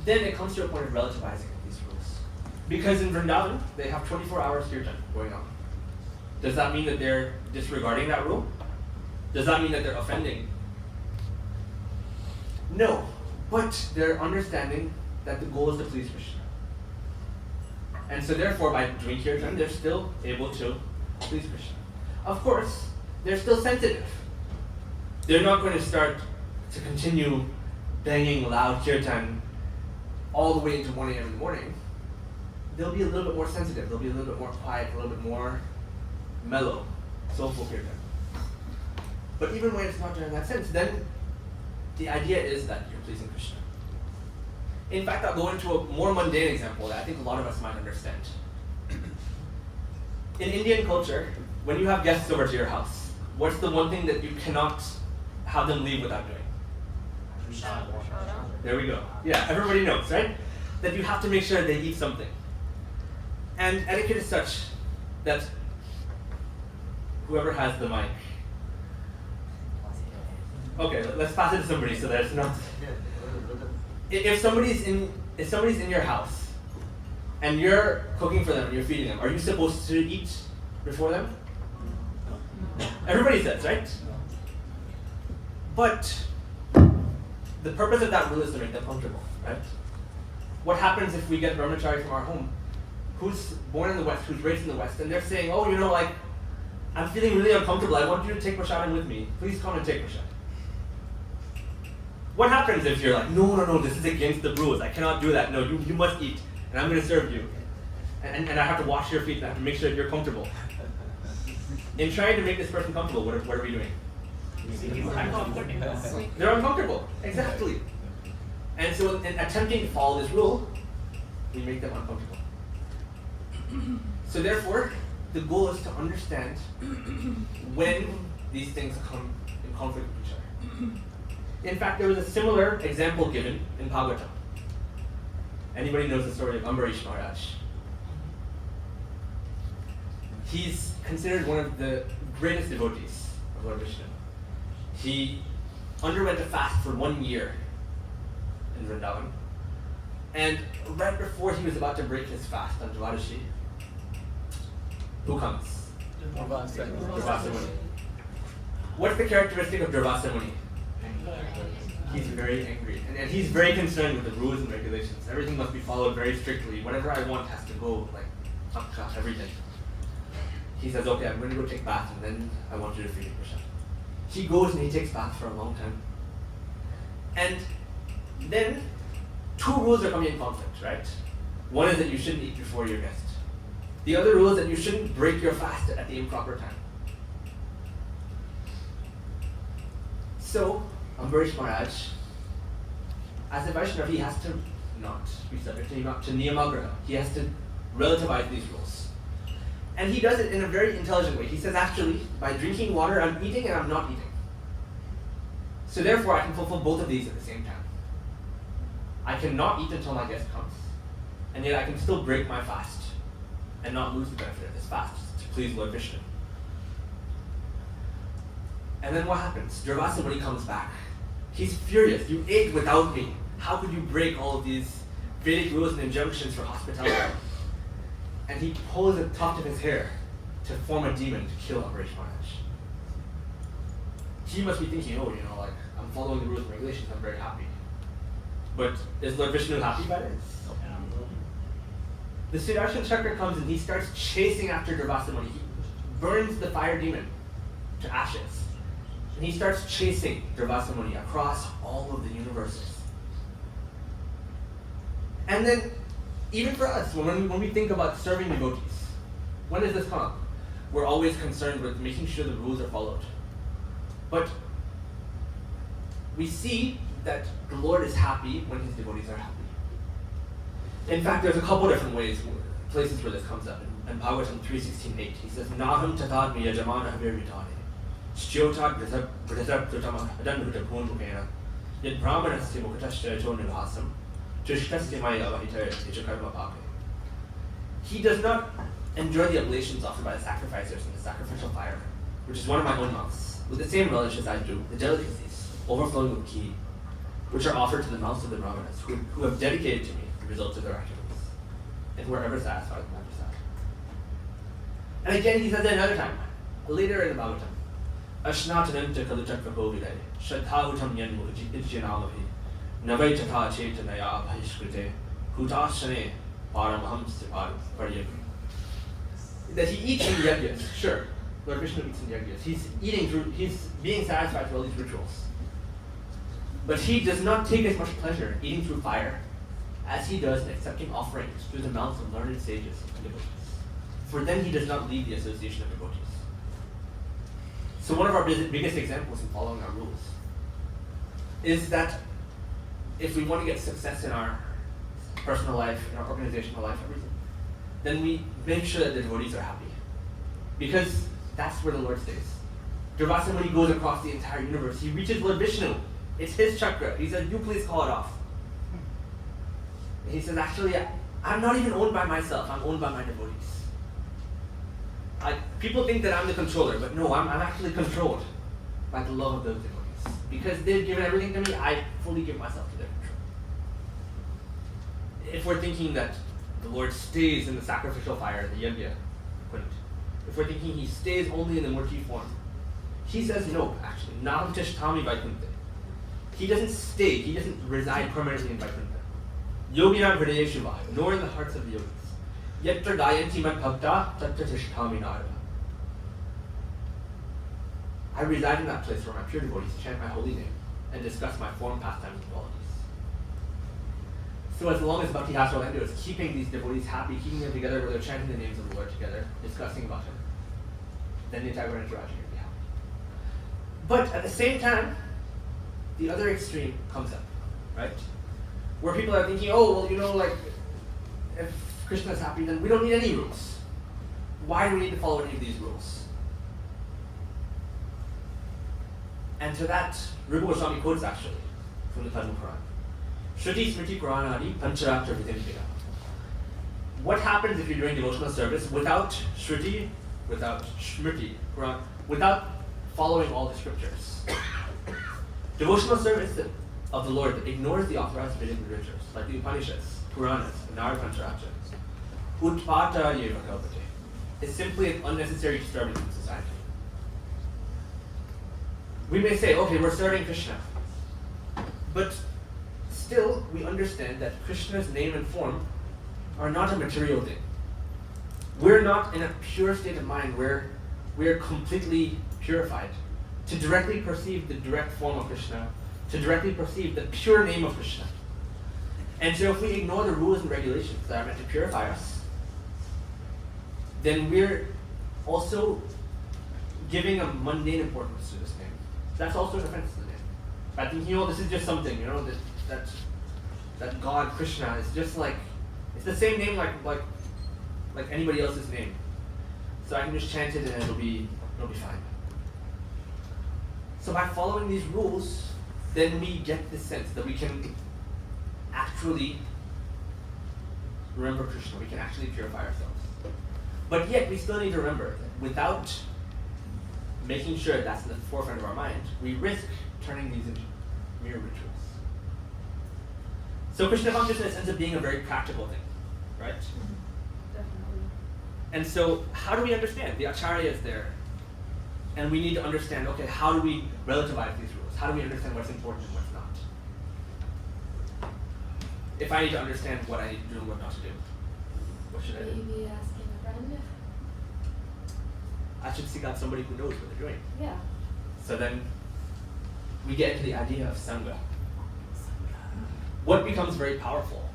Then it comes to a point of relativizing these rules. Because in Vrindavan, they have 24 hours kirtan going on. Does that mean that they're disregarding that rule? Does that mean that they're offending? No, but they're understanding that the goal is to please Krishna. And so therefore, by doing kirtan, they're still able to please Krishna. Of course, they're still sensitive. They're not going to start to continue banging loud kirtan all the way into 1 a.m. in the morning. They'll be a little bit more sensitive. They'll be a little bit more quiet, a little bit more mellow, soulful kirtan. But even when it's not done in that sense, then the idea is that you're pleasing Krishna. In fact, I'll go into a more mundane example that I think a lot of us might understand. In Indian culture, when you have guests over to your house, what's the one thing that you cannot have them leave without doing? There we go. Yeah, everybody knows, right? That you have to make sure they eat something. And etiquette is such that whoever has the mic. Okay, let's pass it to somebody so that it's not. If somebody's in your house and you're cooking for them and you're feeding them, are you supposed to eat before them? Everybody says, right? But the purpose of that rule is to make them comfortable, right? What happens if we get brahmachari from our home, who's born in the West, who's raised in the West, and they're saying, oh, you know, like, I'm feeling really uncomfortable, I want you to take prasadam with me. Please come and take prasadam. What happens if you're like, no, this is against the rules, I cannot do that. No, you must eat, and I'm going to serve you. And I have to wash your feet, and I have to make sure that you're comfortable. In trying to make this person comfortable, what are we doing? They're uncomfortable, exactly. And so in attempting to follow this rule, we make them uncomfortable. So therefore, the goal is to understand when these things come in conflict with each other. In fact, there was a similar example given in Bhagavatam. Anybody knows the story of Ambarish Maharaj? He's considered one of the greatest devotees of Lord Vishnu. He underwent a fast for 1 year in Vrindavan. And right before he was about to break his fast on Dvadashi, who comes? Durvasa Muni. What's the characteristic of Durvasa Muni? He's very angry. And he's very concerned with the rules and regulations. Everything must be followed very strictly. Whatever I want has to go like up everything. He says, okay, I'm going to go take bath and then I want you to feed me prasad. He goes and he takes bath for a long time. And then 2 rules are coming in conflict, right? One is that you shouldn't eat before your guest. The other rule is that you shouldn't break your fast at the improper time. So, Ambarish Maharaj, as a Vaishnava, he has to not be subject to niyamagraha. He has to relativize these rules. And he does it in a very intelligent way. He says, actually, by drinking water, I'm eating and I'm not eating. So therefore, I can fulfill both of these at the same time. I cannot eat until my guest comes, and yet I can still break my fast and not lose the benefit of this fast to please Lord Vishnu. And then what happens? Durvasa, when he comes back, he's furious. You ate without me. How could you break all of these Vedic rules and injunctions for hospitality? And he pulls a tuft of his hair to form a demon to kill Ambarish Maharaj. He must be thinking, oh, you know, like, I'm following the rules and regulations, I'm very happy. But is Lord Vishnu happy by this? The Sudarshan Chakra comes and he starts chasing after Durvasa Muni. He burns the fire demon to ashes. And he starts chasing Durvasa Muni across all of the universes. And then, even for us, when we think about serving devotees, when does this come up? We're always concerned with making sure the rules are followed. But we see that the Lord is happy when his devotees are happy. In fact, there's a couple different places where this comes up. In Bhagavatam 3:16-8, he says, Naham tatad miyajamana havirvidane, Shtyotad vritabhutama adanbhutabhunmukena, Yad brahmanasya mukatasya nivasam, Trishtasya maya avahitaya ichakarma pape. He does not enjoy the oblations offered by the sacrificers in the sacrificial fire, which is one of my own mouths, with the same relish as I do, the delicacies, overflowing with ghee, which are offered to the mouths of the brahmanas, who have dedicated to me the results of their activities, and who are ever satisfied with my prasad. And again, he says it another time, later in the Bhagavatam, Ashnatananta kaluchakva govidai, Shadhahutam yanmu ijyanamavi, Navai tatha chetanaya abhishkrite, Hutashane paramaham paryam. That he eats in yagyas, sure, Lord Vishnu eats in yagyas. He's being satisfied through all these rituals. But he does not take as much pleasure eating through fire as he does in accepting offerings through the mouths of learned sages and devotees. for then he does not leave the association of devotees. So one of our biggest examples in following our rules is that if we want to get success in our personal life, in our organizational life, everything, then we make sure that the devotees are happy. Because that's where the Lord stays. Durvasa, when he goes across the entire universe, he reaches Lord Vishnu. It's his chakra. He says, you please call it off. And he says, actually, I'm not even owned by myself. I'm owned by my devotees. People think that I'm the controller, but no, I'm actually controlled by the love of those devotees. Because they've given everything to me, I fully give myself to their control. If we're thinking that the Lord stays in the sacrificial fire, the yajna, if we're thinking he stays only in the murti form, he says no, actually. Nam tishtami vaikunte. He doesn't stay, he doesn't reside permanently in Vaikuntha. Yoginam hridayeshu vai, nor in the hearts of the yogis. Yatra gayanti man bhakta tatra tishtami narada. I reside in that place where my pure devotees chant my holy name and discuss my form, pastimes, and qualities. So as long as Bhakti Hasa Orlando is keeping these devotees happy, keeping them together where they're chanting the names of the Lord together, discussing about him, then the entire interaction will be happy. But at the same time, the other extreme comes up, right? Where people are thinking, oh, well, if Krishna is happy, then we don't need any rules. Why do we need to follow any of these rules? And to that, Rupa Goswami quotes actually from the Padma Purana. Shruti Smriti Puranadi Pancharakta Vidimvida. What happens if you're doing devotional service without Shruti, without Smriti, Puran, without following all the scriptures? Devotional service of the Lord that ignores the authorized Vedic literatures, like the Upanishads, Puranas, and Nara Pancharakta, Utpata Yeva Kalpate, is simply an unnecessary disturbance in society. We may say, okay, we're serving Krishna, but still we understand that Krishna's name and form are not a material thing. We're not in a pure state of mind where we are completely purified to directly perceive the direct form of Krishna, to directly perceive the pure name of Krishna. And so if we ignore the rules and regulations that are meant to purify us, then we're also giving a mundane importance to this name. That's also an offense to the name. By thinking, this is just something, that God, Krishna, is just like, it's the same name like anybody else's name. So I can just chant it and it'll be fine. So by following these rules, then we get the sense that we can actually remember Krishna, we can actually purify ourselves. But yet we still need to remember that without making sure that's in the forefront of our mind, we risk turning these into mere rituals. So Krishna consciousness ends up being a very practical thing, right? Definitely. And so how do we understand? The Acharya is there, and we need to understand, okay, how do we relativize these rules? How do we understand what's important and what's not? If I need to understand what I need to do and what not to do, what should I do? Maybe asking a friend. I should seek out somebody who knows what they're doing. Yeah. So then we get into the idea of Sangha. What becomes very powerful?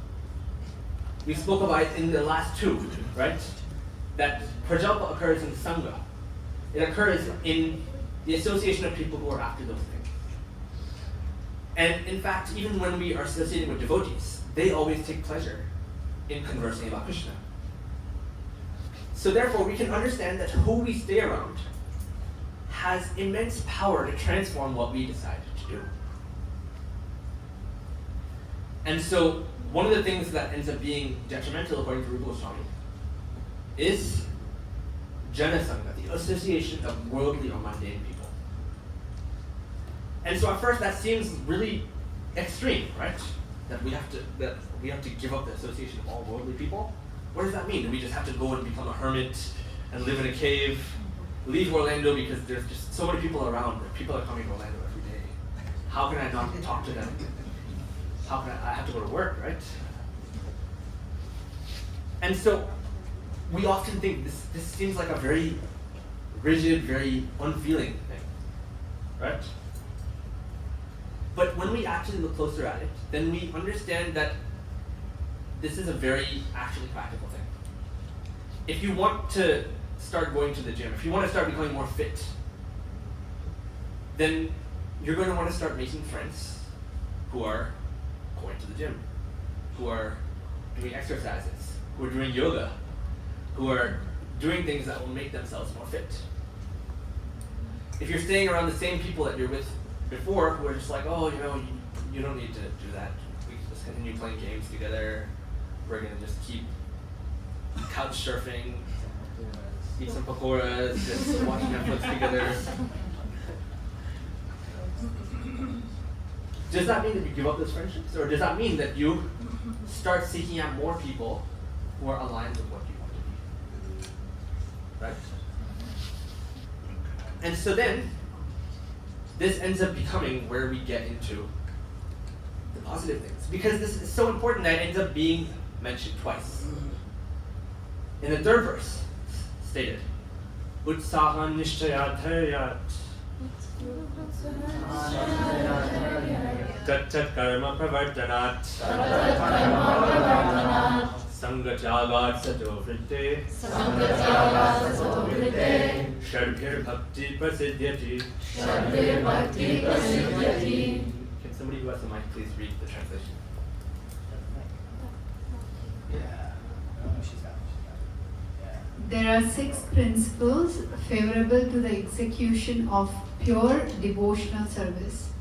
We spoke about it in the last two, right? That prajalpa occurs in Sangha. It occurs in the association of people who are after those things. And in fact, even when we are associating with devotees, they always take pleasure in conversing about Krishna. So therefore, we can understand that who we stay around has immense power to transform what we decide to do. And so, one of the things that ends up being detrimental, according to Rupa Goswami, is Janasangha, the association of worldly or mundane people. And so at first that seems really extreme, right? That we have to give up the association of all worldly people. What does that mean? Do we just have to go and become a hermit and live in a cave, leave Orlando because there's just so many people around, people are coming to Orlando every day. How can I not talk to them? How can I have to go to work, right? And so we often think this seems like a very rigid, very unfeeling thing, right? But when we actually look closer at it, then we understand that this is a very actually practical thing. if you want to start going to the gym, if you want to start becoming more fit, then you're going to want to start making friends who are going to the gym, who are doing exercises, who are doing yoga, who are doing things that will make themselves more fit. If you're staying around the same people that you're with before, who are just like, oh, you don't need to do that. We can just continue playing games together. We're gonna just keep couch surfing, eat some pakoras, just watch Netflix together. Does that mean that you give up those friendships? Or does that mean that you start seeking out more people who are aligned with what you want to be? Right? And so then, this ends up becoming where we get into the positive things. Because this is so important that it ends up being mentioned twice. In the third verse, stated, Utsahan nishchayat Tat karma pravartanat Sangachagat sato vritte Shadbhir bhakti prasidhyati. Can somebody who has the mic please read the translation? There are 6 principles favorable to the execution of pure devotional service.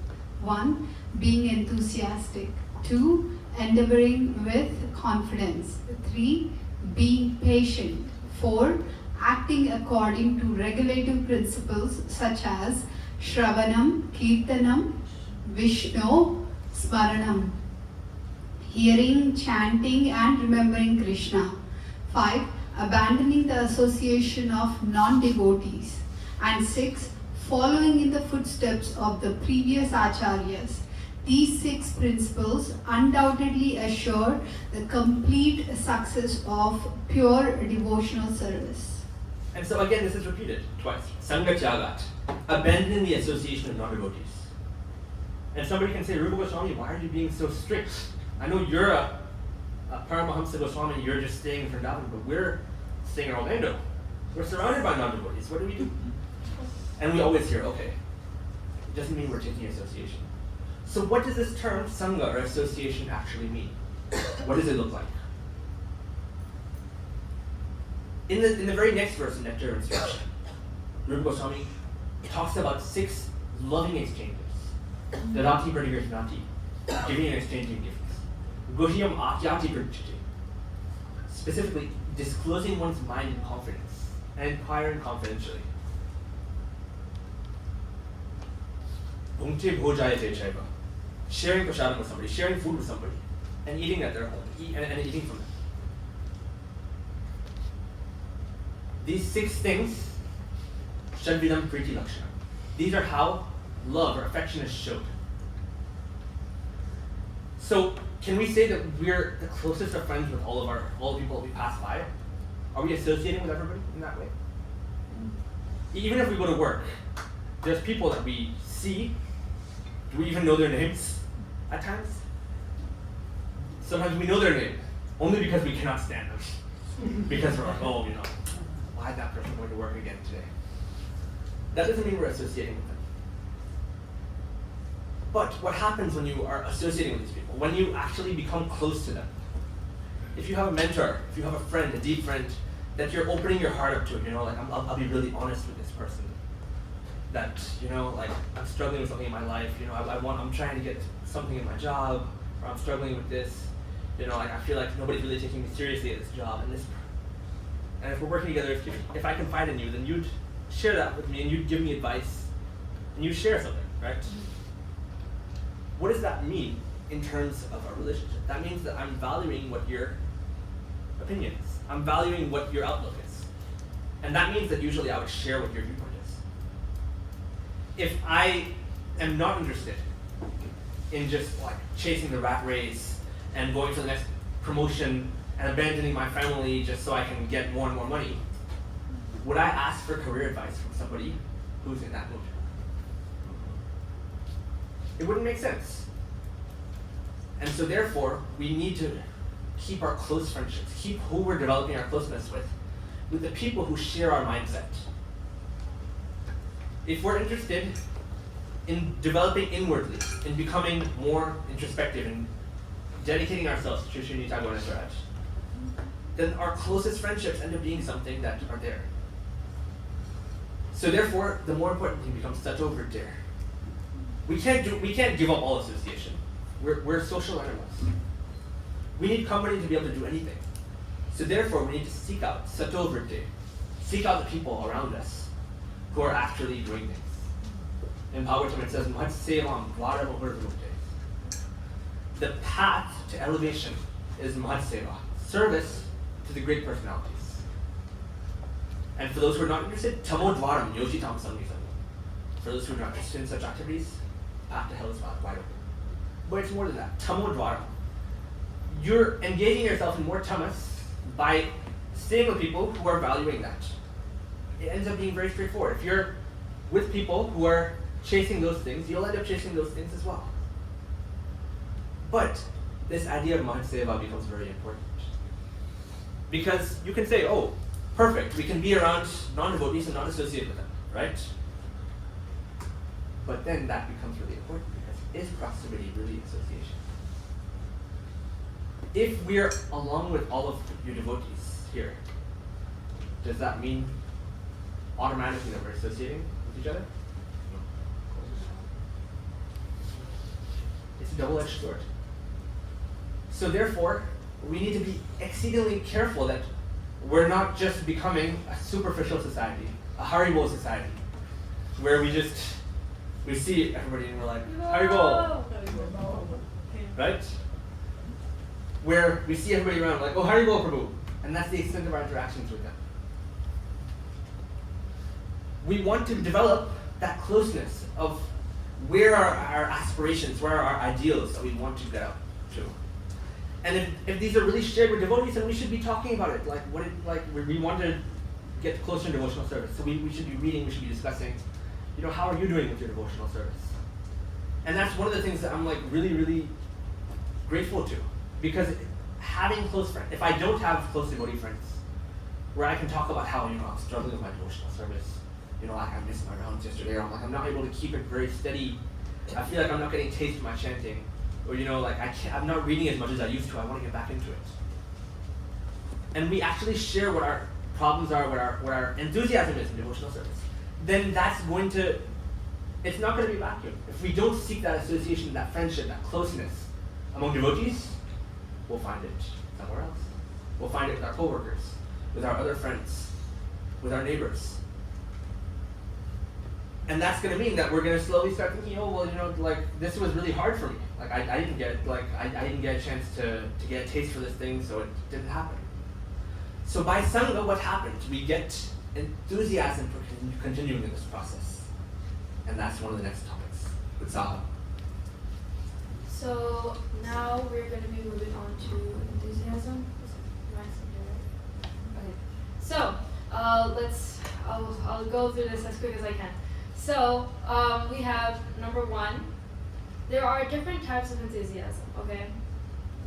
1. Being enthusiastic. 2. Endeavoring with confidence. 3. Being patient. 4. Acting according to regulative principles such as Shravanam, Kirtanam, Vishnu, Smaranam. Hearing, chanting and remembering Krishna. 5. Abandoning the association of non-devotees. And 6. Following in the footsteps of the previous acharyas. These 6 principles undoubtedly assure the complete success of pure devotional service. And so again, this is repeated twice. Sangachagat, abandoning the association of non-devotees. And somebody can say, Rupa Goswami, why are you being so strict? I know you're a Paramahamsa Goswami, you're just staying in Vrindavan, but we're staying in Orlando. We're surrounded by non-devotees. What do we do? And we always hear, okay, it doesn't mean we're taking association. So what does this term Sangha or association actually mean? What does it look like? In the very next verse in Nectar and Speech, Rupa Goswami talks about 6 loving exchanges. Dadati pradiyartanati, giving and exchanging gifts. Gohyam atyati pradiyate, specifically disclosing one's mind in confidence and inquiring confidentially. Bhungte bhojayate chaiva, sharing prasadam with somebody, sharing food with somebody, and eating at their home, and eating from them. These 6 things, Shadvidam Priti Lakshana. These are how love or affection is shown. So, can we say that we're the closest of friends with all the people that we pass by? Are we associating with everybody in that way? Even if we go to work, there's people that we see. Do we even know their names at times? Sometimes we know their name, only because we cannot stand them. Because we're like, oh, why is that person going to work again today? That doesn't mean we're associating with them. But what happens when you are associating with these people? When you actually become close to them? If you have a mentor, if you have a friend, a deep friend, that you're opening your heart up to, I'll be really honest with this person. That, I'm struggling with something in my life, I'm trying to get something in my job, or I'm struggling with this, I feel like nobody's really taking me seriously at this job, and if we're working together, if I confide in you, then you'd share that with me, and you'd give me advice, and you'd share something, right? What does that mean in terms of our relationship? That means that I'm valuing what your opinion is. I'm valuing what your outlook is. And that means that usually I would share what your viewpoint is. If I am not interested in just chasing the rat race and going for the next promotion and abandoning my family just so I can get more and more money, would I ask for career advice from somebody who's in that mood? It wouldn't make sense. And so therefore, we need to keep our close friendships, keep who we're developing our closeness with, with the people who share our mindset. If we're interested in developing inwardly, in becoming more introspective, and dedicating ourselves to Sri Nitya Ganesharaj, then our closest friendships end up being something that are there. So therefore, the more important thing becomes Sato Vritti. We can't give up all association. We're social animals. We need company to be able to do anything. So therefore, we need to seek out Sato Vritti, seek out the people around us who are actually doing things. In Bhagavatam it says, Mad Sevam Dvara Mukti. The path to elevation is Mad Seva, service to the great personalities. And for those who are not interested, Tamo Dvaram Yoshitam Samnitam. For those who are not interested in such activities, path to hell is wide open. But it's more than that. Tamo Dvaram. You're engaging yourself in more tamas by staying with people who are valuing that. It ends up being very straightforward. If you're with people who are chasing those things, you'll end up chasing those things as well. But this idea of Mahaseva becomes very important. Because you can say, oh, perfect, we can be around non-devotees and not associate with them, right? But then that becomes really important because is proximity really association? If we're along with all of your devotees here, does that mean automatically that we're associating with each other? No. It's a double-edged sword. So therefore, we need to be exceedingly careful that we're not just becoming a superficial society, a Haribo society, where we see everybody and we're like, Haribo! Right? Where we see everybody around like, oh, Haribo Prabhu, and that's the extent of our interactions with them. We want to develop that closeness of where are our aspirations, where are our ideals that we want to get up to. And if these are really shared with devotees, then we should be talking about it. We want to get closer in devotional service. So we should be reading, we should be discussing, how are you doing with your devotional service? And that's one of the things that I'm really, really grateful to. Because having close friends, if I don't have close devotee friends, where I can talk about how, I'm struggling with my devotional service, I missed my rounds yesterday, or I'm not able to keep it very steady. I feel like I'm not getting taste of my chanting. Or, I'm not reading as much as I used to. I want to get back into it. And we actually share what our problems are, what our enthusiasm is in devotional service. Then it's not going to be a vacuum. If we don't seek that association, that friendship, that closeness among devotees, we'll find it somewhere else. We'll find it with our coworkers, with our other friends, with our neighbors. And that's going to mean that we're going to slowly start thinking, this was really hard for me. I didn't get a chance to get a taste for this thing, so it didn't happen. So by Sangha, what happens? We get enthusiasm for continuing in this process. And that's one of the next topics with Saha. So now we're going to be moving on to enthusiasm. Okay. So I'll go through this as quick as I can. So we have number one. There are different types of enthusiasm. Okay,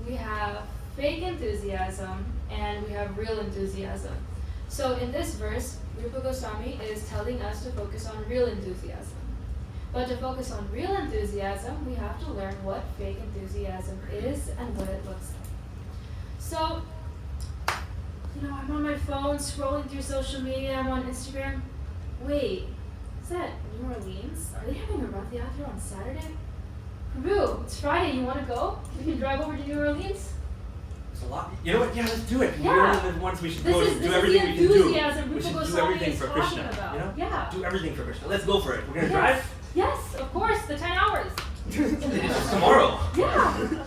we have fake enthusiasm and we have real enthusiasm. So in this verse, Rupa Goswami is telling us to focus on real enthusiasm. But to focus on real enthusiasm, we have to learn what fake enthusiasm is and what it looks like. So, I'm on my phone scrolling through social media, I'm on Instagram. Wait, is that New Orleans? Are they having a Rath Yatra on Saturday? Prabhu, it's Friday, you want to go? We can drive over to New Orleans? It's a lot. You know what? Yeah, let's do it. Yeah. We're only the ones we should go do everything we can do. We should do everything for Krishna. About. Yeah. Do everything for Krishna. Let's go for it. We're going to drive? Yes, of course, the 10 hours. It's tomorrow. Yeah.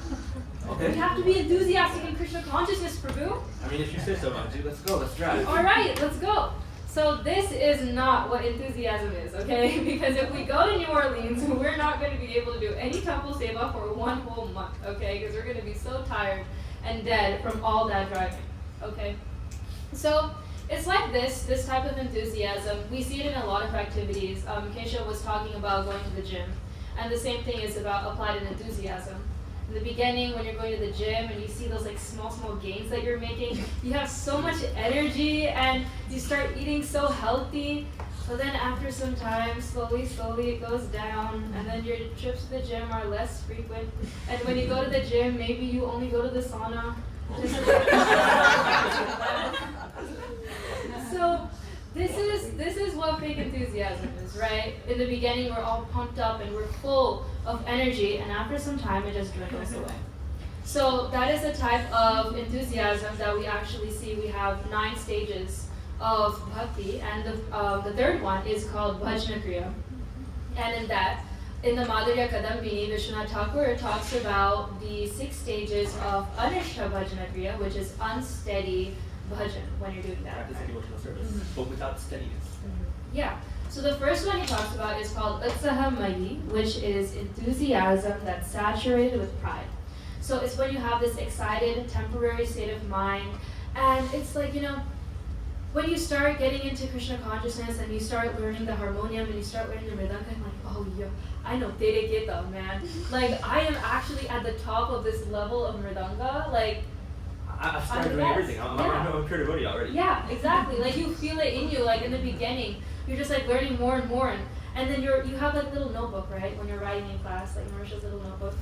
Okay. We have to be enthusiastic in Krishna consciousness, Prabhu. I mean, if you say so, Manju, let's go. Let's drive. All right, let's go. So this is not what enthusiasm is, okay? Because if we go to New Orleans, we're not going to be able to do any temple seva for 1 whole month, okay? Because we're going to be so tired and dead from all that driving, okay? So it's like this type of enthusiasm. We see it in a lot of activities. Keshav was talking about going to the gym. And the same thing is about applied in enthusiasm. In the beginning, when you're going to the gym and you see those like small gains that you're making, you have so much energy and you start eating so healthy. But then after some time, slowly it goes down, and then your trips to the gym are less frequent. And when you go to the gym, maybe you only go to the sauna. So this is what fake enthusiasm is, right? In the beginning, we're all pumped up and we're full of energy, and after some time, it just dwindles away. So that is a type of enthusiasm that we actually see. We have 9 stages of bhakti, and the third one is called bhajna kriya. And in the Madhurya Kadambini, Vishwanath Thakur talks about the 6 stages of anishta bhajna kriya, which is unsteady bhajan when you're doing that. Practicing devotional service, but without steadiness. Yeah. So the first one he talks about is called utsaha-mayi, which is enthusiasm that's saturated with pride. So it's when you have this excited, temporary state of mind, and it's like, when you start getting into Krishna consciousness and you start learning the harmonium and you start learning the mridanga, I'm like, oh yeah, I know Tere Keta, man. Like, I am actually at the top of this level of mridanga, like, I've started doing everything. I'm a pure devotee already. Yeah, exactly. Like, you feel it in you, like in the beginning, you're just like learning more and more, and then you have like little notebook, right? When you're writing in class, like Marisha's little notebook.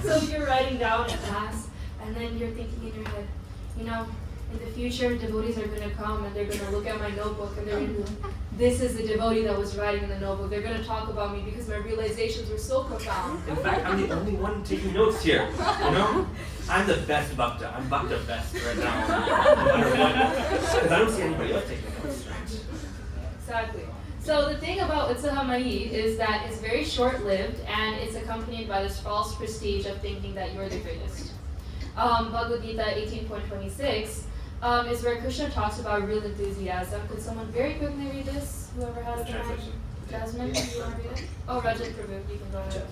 So you're writing down in class, and then you're thinking in your head, in the future, devotees are going to come and they're going to look at my notebook and they're going to be like, this is the devotee that was writing in the notebook. They're going to talk about me because my realizations were so profound. In fact, I'm the only one taking notes here. I'm the best Bhakta. I'm Bhakta best right now. No matter what. Because I don't see anybody else taking notes. Exactly. So the thing about utsaha-mayi is that it's very short-lived and it's accompanied by this false prestige of thinking that you're the greatest. Bhagavad Gita 18.26 is where Krishna talks about real enthusiasm. Could someone very quickly read this? Whoever has the translation. Jasmine, do you want to read it? Oh, Rajat Prabhu, you can go ahead.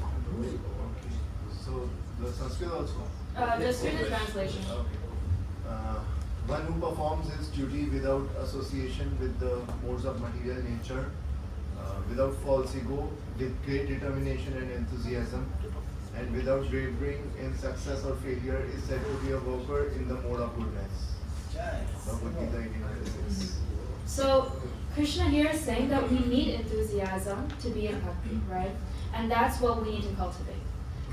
So the Sanskrit also? Just read the translation. Okay. One who performs his duty without association with the modes of material nature, without false ego, with great determination and enthusiasm, and without wavering in success or failure, is said to be a worker in the mode of goodness. Bhagavad Gita 18:26. So Krishna here is saying that we need enthusiasm to be in bhakti, right? And that's what we need to cultivate.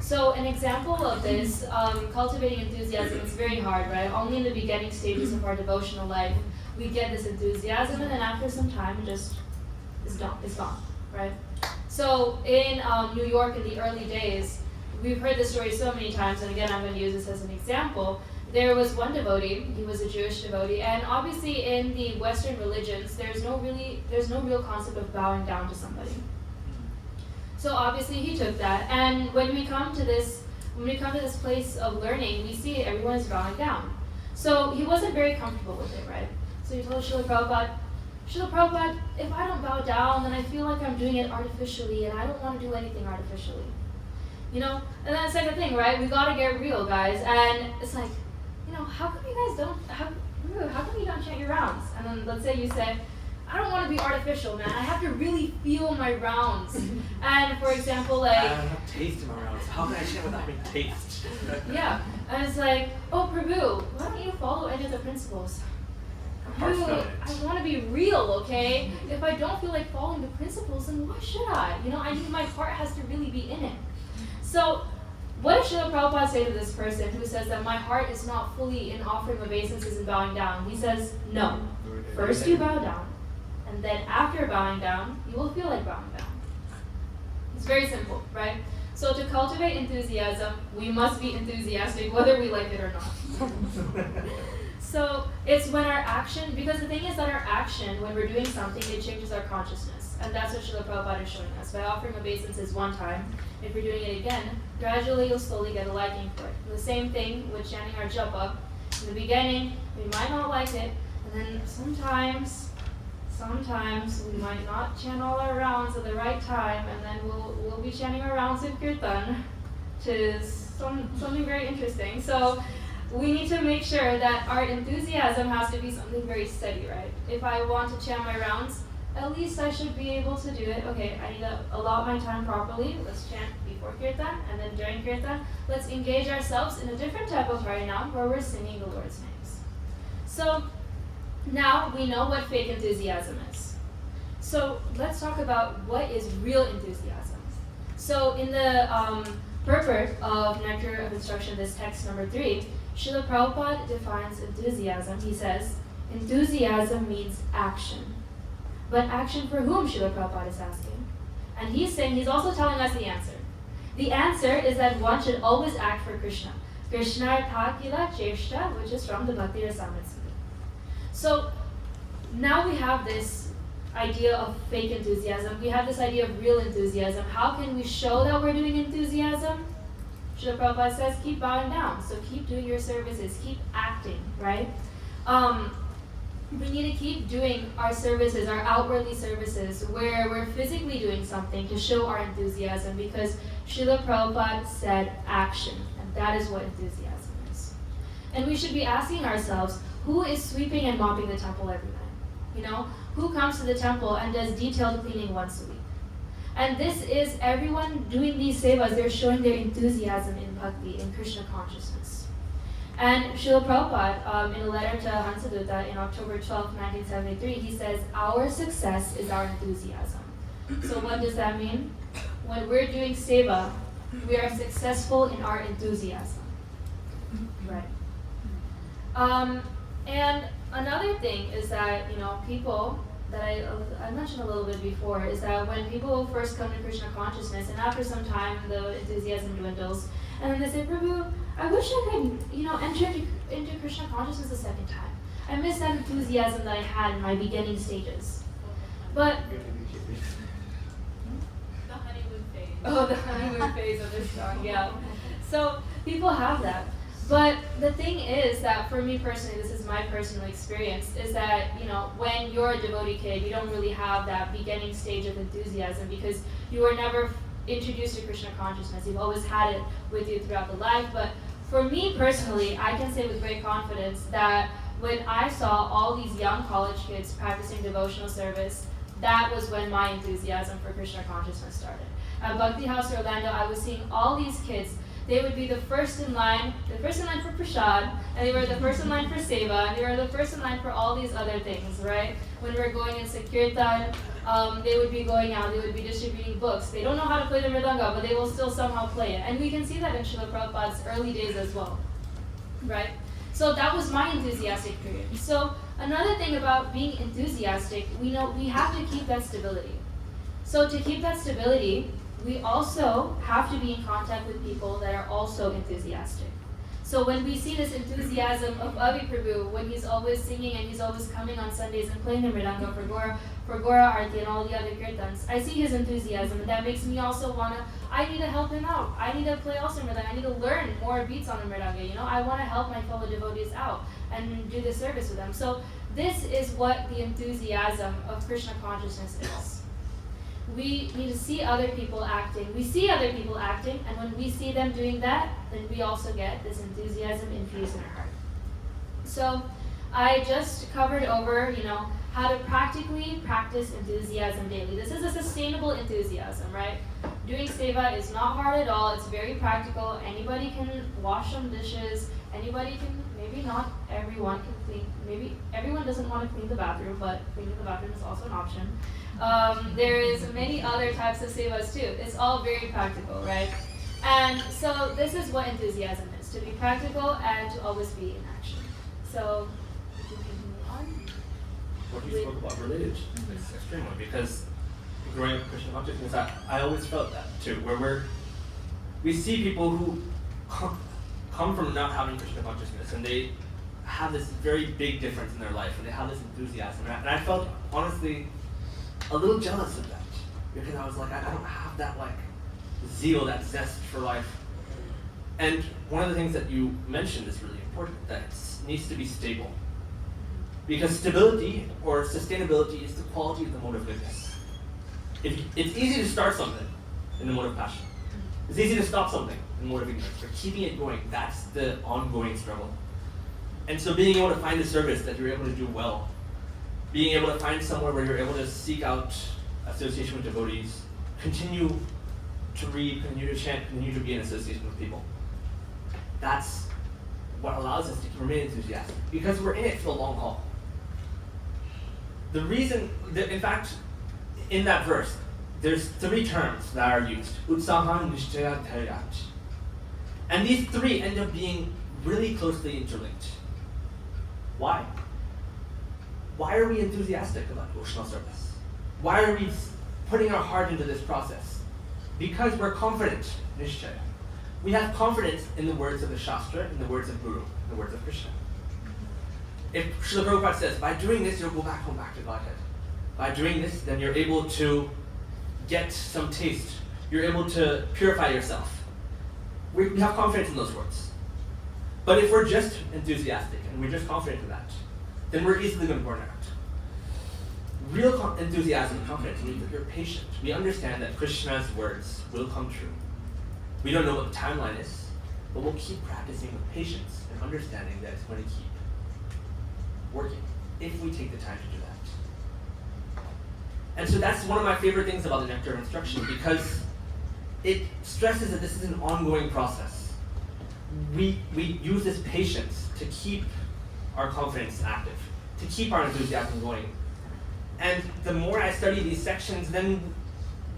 So an example of this, cultivating enthusiasm, is very hard, right? Only in the beginning stages of our devotional life, we get this enthusiasm, and then after some time, it just is gone, right? So in New York in the early days, we've heard this story so many times, and again, I'm going to use this as an example. There was one devotee, he was a Jewish devotee, and obviously in the Western religions, there's no real concept of bowing down to somebody. So obviously he took that, and when we come to this place of learning, we see everyone is bowing down. So he wasn't very comfortable with it, right? So he told Srila Prabhupada, if I don't bow down, then I feel like I'm doing it artificially, and I don't want to do anything artificially. And that's the second thing, right? We gotta get real, guys. And it's like, how come you guys don't, how come you don't chant your rounds? And then let's say you say, I don't want to be artificial, man. I have to really feel my rounds. And for example, like, I don't have taste in my rounds. How can I chant without having taste? Yeah. And it's like, oh, Prabhu, why don't you follow any of the principles? Prabhu, I want to be real, okay? If I don't feel like following the principles, then why should I? My heart has to really be in it. So, what does Srila Prabhupada say to this person who says that my heart is not fully in offering obeisances and bowing down? He says, no. First you bow down, and then after bowing down, you will feel like bowing down. It's very simple, right? So to cultivate enthusiasm, we must be enthusiastic whether we like it or not. So it's when our action, because the thing is that our action, when we're doing something, it changes our consciousness. And that's what Srila Prabhupada is showing us. By offering obeisances one time, if we're doing it again, gradually you'll slowly get a liking for it. And the same thing with chanting our japa. In the beginning, we might not like it, and then sometimes we might not chant all our rounds at the right time, and then we'll be chanting our rounds in kirtan, which is something very interesting. So we need to make sure that our enthusiasm has to be something very steady, right? If I want to chant my rounds, at least I should be able to do it. Okay, I need to allot my time properly. Let's chant before kirtan, and then during kirtan, let's engage ourselves in a different type of harinam where we're singing the Lord's names. So now we know what fake enthusiasm is. So let's talk about what is real enthusiasm. So in the purport of Nectar of Instruction, this text number 3, Srila Prabhupada defines enthusiasm. He says, enthusiasm means action. But action for whom, Srila Prabhupada is asking? And he's also telling us the answer. The answer is that one should always act for Krishna. Krishnartha kila cheshta, which is from the Bhakti Rasamrita. So now we have this idea of fake enthusiasm. We have this idea of real enthusiasm. How can we show that we're doing enthusiasm? Srila Prabhupada says, keep bowing down. So keep doing your services, keep acting, right? We need to keep doing our services, our outwardly services, where we're physically doing something to show our enthusiasm, because Srila Prabhupada said action, and that is what enthusiasm is. And we should be asking ourselves, who is sweeping and mopping the temple every night? You know, who comes to the temple and does detailed cleaning once a week? And this is everyone doing these sevas, they're showing their enthusiasm in bhakti, in Krishna consciousness. And Srila Prabhupada, in a letter to Hansadutta in October 12, 1973, he says, our success is our enthusiasm. So what does that mean? When we're doing seva, we are successful in our enthusiasm. Right. And another thing is that, people that I mentioned a little bit before, is that when people first come to Krishna consciousness, and after some time the enthusiasm dwindles, and then they say, Prabhu, I wish I could, enter into Krishna consciousness a second time. I miss that enthusiasm that I had in my beginning stages. But The honeymoon phase. oh, the honeymoon phase of this song, yeah. So people have that. But the thing is that for me personally, this is my personal experience, is that, when you're a devotee kid, you don't really have that beginning stage of enthusiasm because you were never introduced to Krishna consciousness. You've always had it with you throughout the life. But for me personally, I can say with great confidence that when I saw all these young college kids practicing devotional service, that was when my enthusiasm for Krishna consciousness started. At Bhakti House Orlando, I was seeing all these kids. They would be the first in line for prasad, and they were the first in line for seva, and they were the first in line for all these other things, right? When we're going in Sankirtan, they would be going out, they would be distributing books. They don't know how to play the mridanga, but they will still somehow play it. And we can see that in Srila Prabhupada's early days as well, right? So that was my enthusiastic period. So another thing about being enthusiastic, we have to keep that stability. So to keep that stability, we also have to be in contact with people that are also enthusiastic. So when we see this enthusiasm of Avi Prabhu, when he's always singing and he's always coming on Sundays and playing the mridanga for Gora Arti and all the other kirtans, I see his enthusiasm, and that makes me also I need to help him out. I need to play also mridanga. I need to learn more beats on the mridanga. I want to help my fellow devotees out and do the service with them. So this is what the enthusiasm of Krishna consciousness is. We need to see other people acting. We see other people acting, and when we see them doing that, then we also get this enthusiasm infused in our heart. So I just covered over, how to practically practice enthusiasm daily. This is a sustainable enthusiasm, right? Doing seva is not hard at all. It's very practical. Anybody can wash some dishes. Anybody can, maybe not everyone can clean. Maybe everyone doesn't want to clean the bathroom, but cleaning the bathroom is also an option. There is many other types of sevas too. It's all very practical, right? And so this is what enthusiasm is, to be practical and to always be in action. So if you can move on. What you spoke about related to this extreme one, because growing up in Christian consciousness, I always felt that too, where we see people who come from not having Krishna consciousness, and they have this very big difference in their life, and they have this enthusiasm, and I felt honestly a little jealous of that, because I was like, I don't have that zeal, that zest for life. And one of the things that you mentioned is really important, that it needs to be stable. Because stability or sustainability is the quality of the mode of goodness. It's easy to start something in the mode of passion. It's easy to stop something in the mode of ignorance. But keeping it going, that's the ongoing struggle. And so being able to find a service that you're able to do well, being able to find somewhere where you're able to seek out association with devotees, continue to read, continue to chant, continue to be in association with people. That's what allows us to remain enthusiastic, because we're in it for the long haul. The reason, that, in fact, in that verse, there's 3 terms that are used. Utsahan, Nishchaya, Dhairya. And these 3 end up being really closely interlinked. Why? Why are we enthusiastic about devotional service? Why are we putting our heart into this process? Because we're confident, Nishchaya. We have confidence in the words of the Shastra, in the words of Guru, in the words of Krishna. If Srila Prabhupada says, by doing this, you'll go back home, back to Godhead. By doing this, then you're able to get some taste. You're able to purify yourself. We have confidence in those words. But if we're just enthusiastic and we're just confident in that, then we're easily going to burn out. Real enthusiasm and confidence means that you're patient. We understand that Krishna's words will come true. We don't know what the timeline is, but we'll keep practicing with patience and understanding that it's going to keep working if we take the time to do that. And so that's one of my favorite things about the Nectar of Instruction, because it stresses that this is an ongoing process. We use this patience to keep our confidence active, to keep our enthusiasm going. And the more I study these sections, then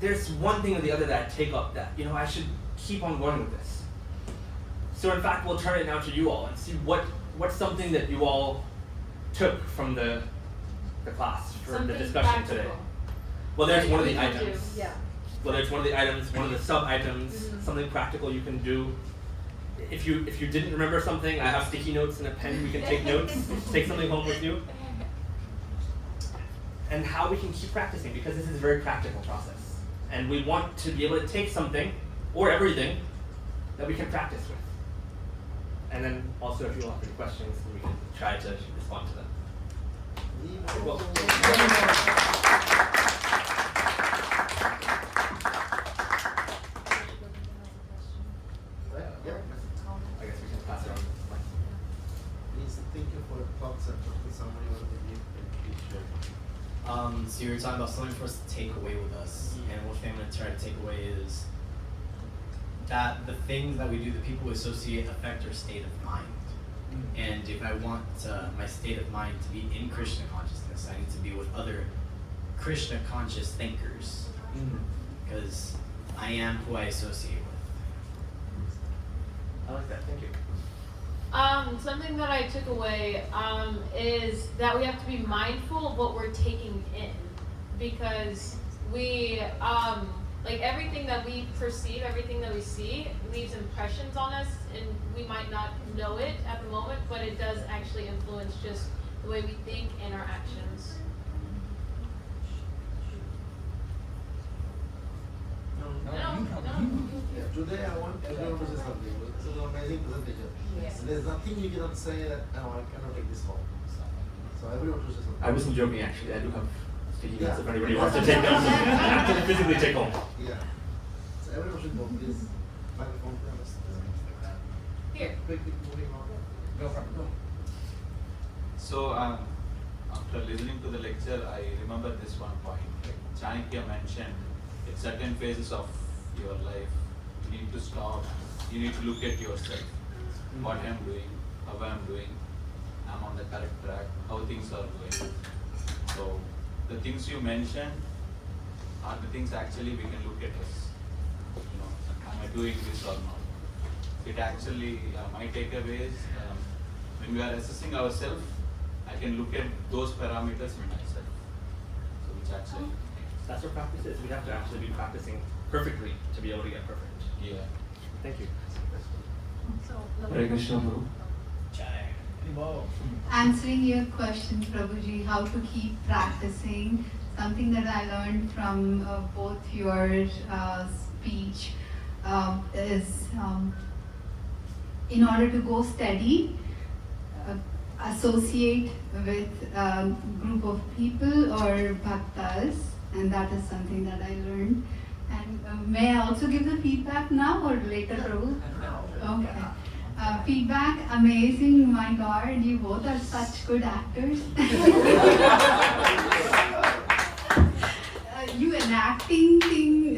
there's one thing or the other that I take up that, I should keep on going with this. So in fact, we'll turn it now to you all and see what's something that you all took from the class for Something the discussion practical. today. Well, there's one of the We can do, items. yeah. Well, there's one of the items, one of the sub-items, Mhm. something practical you can do. If you didn't remember something, I have sticky notes and a pen. We can take notes, take something home with you. And how we can keep practicing, because this is a very practical process. And we want to be able to take something, or everything, that we can practice with. And then also, if you all have any questions, we can try to respond to them. Well, I guess we can pass it on. Please, thank you for the thoughts and somebody want to give So you were talking about something for us to take away with us, and one thing I'm going to try to take away is that the things that we do, the people we associate, affect our state of mind. And if I want my state of mind to be in Krishna consciousness, I need to be with other Krishna conscious thinkers, because I am who I associate with. I like that. Thank you. Something that I took away is that we have to be mindful of what we're taking in, because we, like everything that we perceive, everything that we see leaves impressions on us, and we might not know it at the moment, but it does actually influence just the way we think and our actions. Today I want everyone to say something. This is an amazing presentation. Yes. There's nothing you cannot say that, no, I cannot take this home. So everyone to say something. I wasn't joking, actually. I do have sticky notes Yeah. if anybody wants to take them. To physically take home. Yeah. So everyone should go, please. Microphone, please. Here. Quickly moving on. Go from go. So after listening to the lecture, I remember this one point. Like Chanakya mentioned, at certain phases of your life, you need to stop. You need to look at yourself. What I'm doing, how I'm doing, I'm on the correct track, how things are going. So the things you mentioned are the things actually we can look at us. Am I doing this or not? It actually, my takeaway is when we are assessing ourselves, I can look at those parameters in myself. So which actually, That's what practice is. We have to actually be practicing perfectly to be able to get perfect. yeah. Thank you. Hare Krishna, Guru. Answering your question, Prabhuji, how to keep practicing, something that I learned from both your speech is in order to go steady, associate with a group of people or bhaktas, and that is something that I learned. And may I also give the feedback now or later, Prabhu? Okay. Feedback, amazing, my God, you both are such good actors. You enacting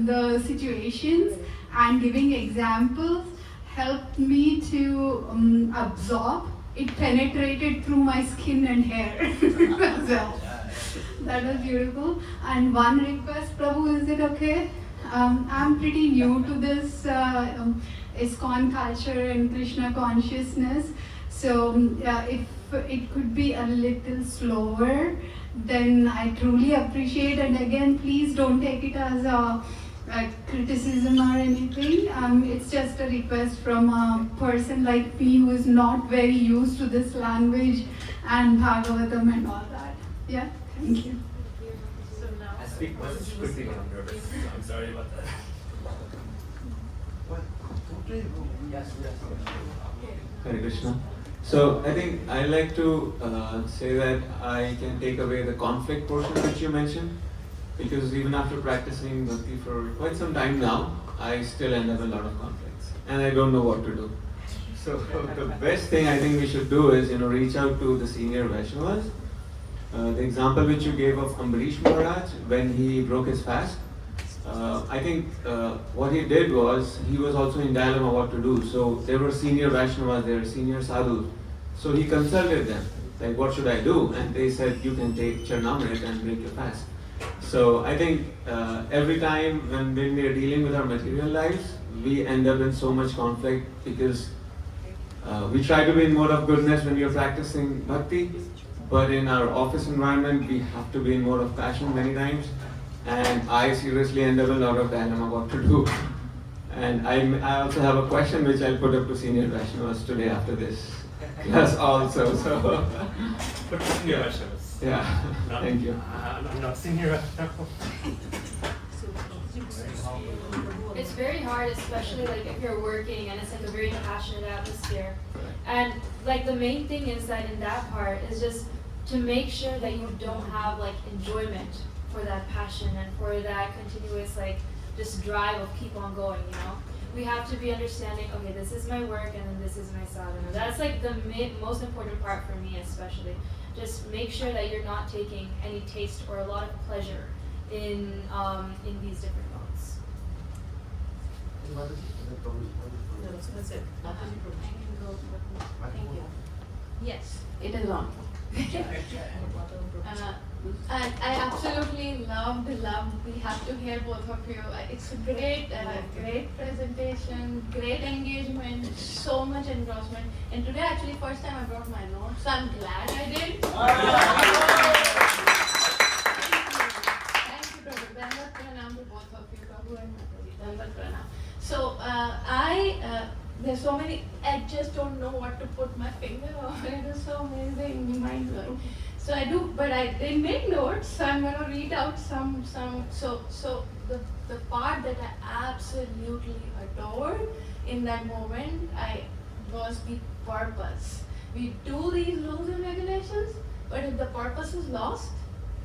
the situations and giving examples helped me to absorb. It penetrated through my skin and hair as well. That was beautiful. And one request, Prabhu, is it okay? I'm pretty new to this ISKCON culture and Krishna consciousness. So if it could be a little slower, then I truly appreciate. And again, please don't take it as a criticism or anything. It's just a request from a person like me who is not very used to this language and Bhagavatam and all that. Yeah, thank you. So now. I speak much quickly when I'm nervous, so I'm sorry about that. Hare Krishna. So I think I like to say that I can take away the conflict portion which you mentioned, because even after practicing bhakti for quite some time now, I still end up in a lot of conflicts and I don't know what to do. So the best thing I think we should do is, reach out to the senior Vaishnavas. The example which you gave of Ambarish Maharaj when he broke his fast, I think what he did was, he was also in dilemma what to do. So there were senior Vaishnavas, there were senior sadhus. So he consulted them, like, what should I do? And they said, you can take Charnamrit and break your fast. So I think every time when we are dealing with our material lives, we end up in so much conflict because we try to be in mode of goodness when we are practicing bhakti, but in our office environment, we have to be in mode of passion many times. And I seriously end up in a lot of dilemma what to do. And I also have a question which I'll put up to senior Vaishnavas today after this class also. So. But senior Vaishnavas. Yeah, thank you. I'm not senior Vaishnava. It's very hard, especially like if you're working and it's like a very passionate atmosphere. And like the main thing is that in that part is just to make sure that you don't have like enjoyment for that passion and for that continuous like just drive of keep on going, We have to be understanding, okay, this is my work and then this is my sadhana. That's like the most important part for me especially. Just make sure that you're not taking any taste or a lot of pleasure in these different modes. That's it. Thank you. Yes. It is on. I absolutely loved. We have to hear both of you. It's a great presentation, great engagement, so much engrossment. And today, actually, first time I brought my notes, so I'm glad I did. Thank you, Prabhu. Dandavat pranam to both of you, Prabhu and Mataji. Dandavat pranam. So there's so many. I just don't know what to put my finger on. It is so amazing, mind blowing. So I do, but I didn't make notes, so I'm going to read out some. So the part that I absolutely adored in that moment was the purpose. We do these rules and regulations, but if the purpose is lost,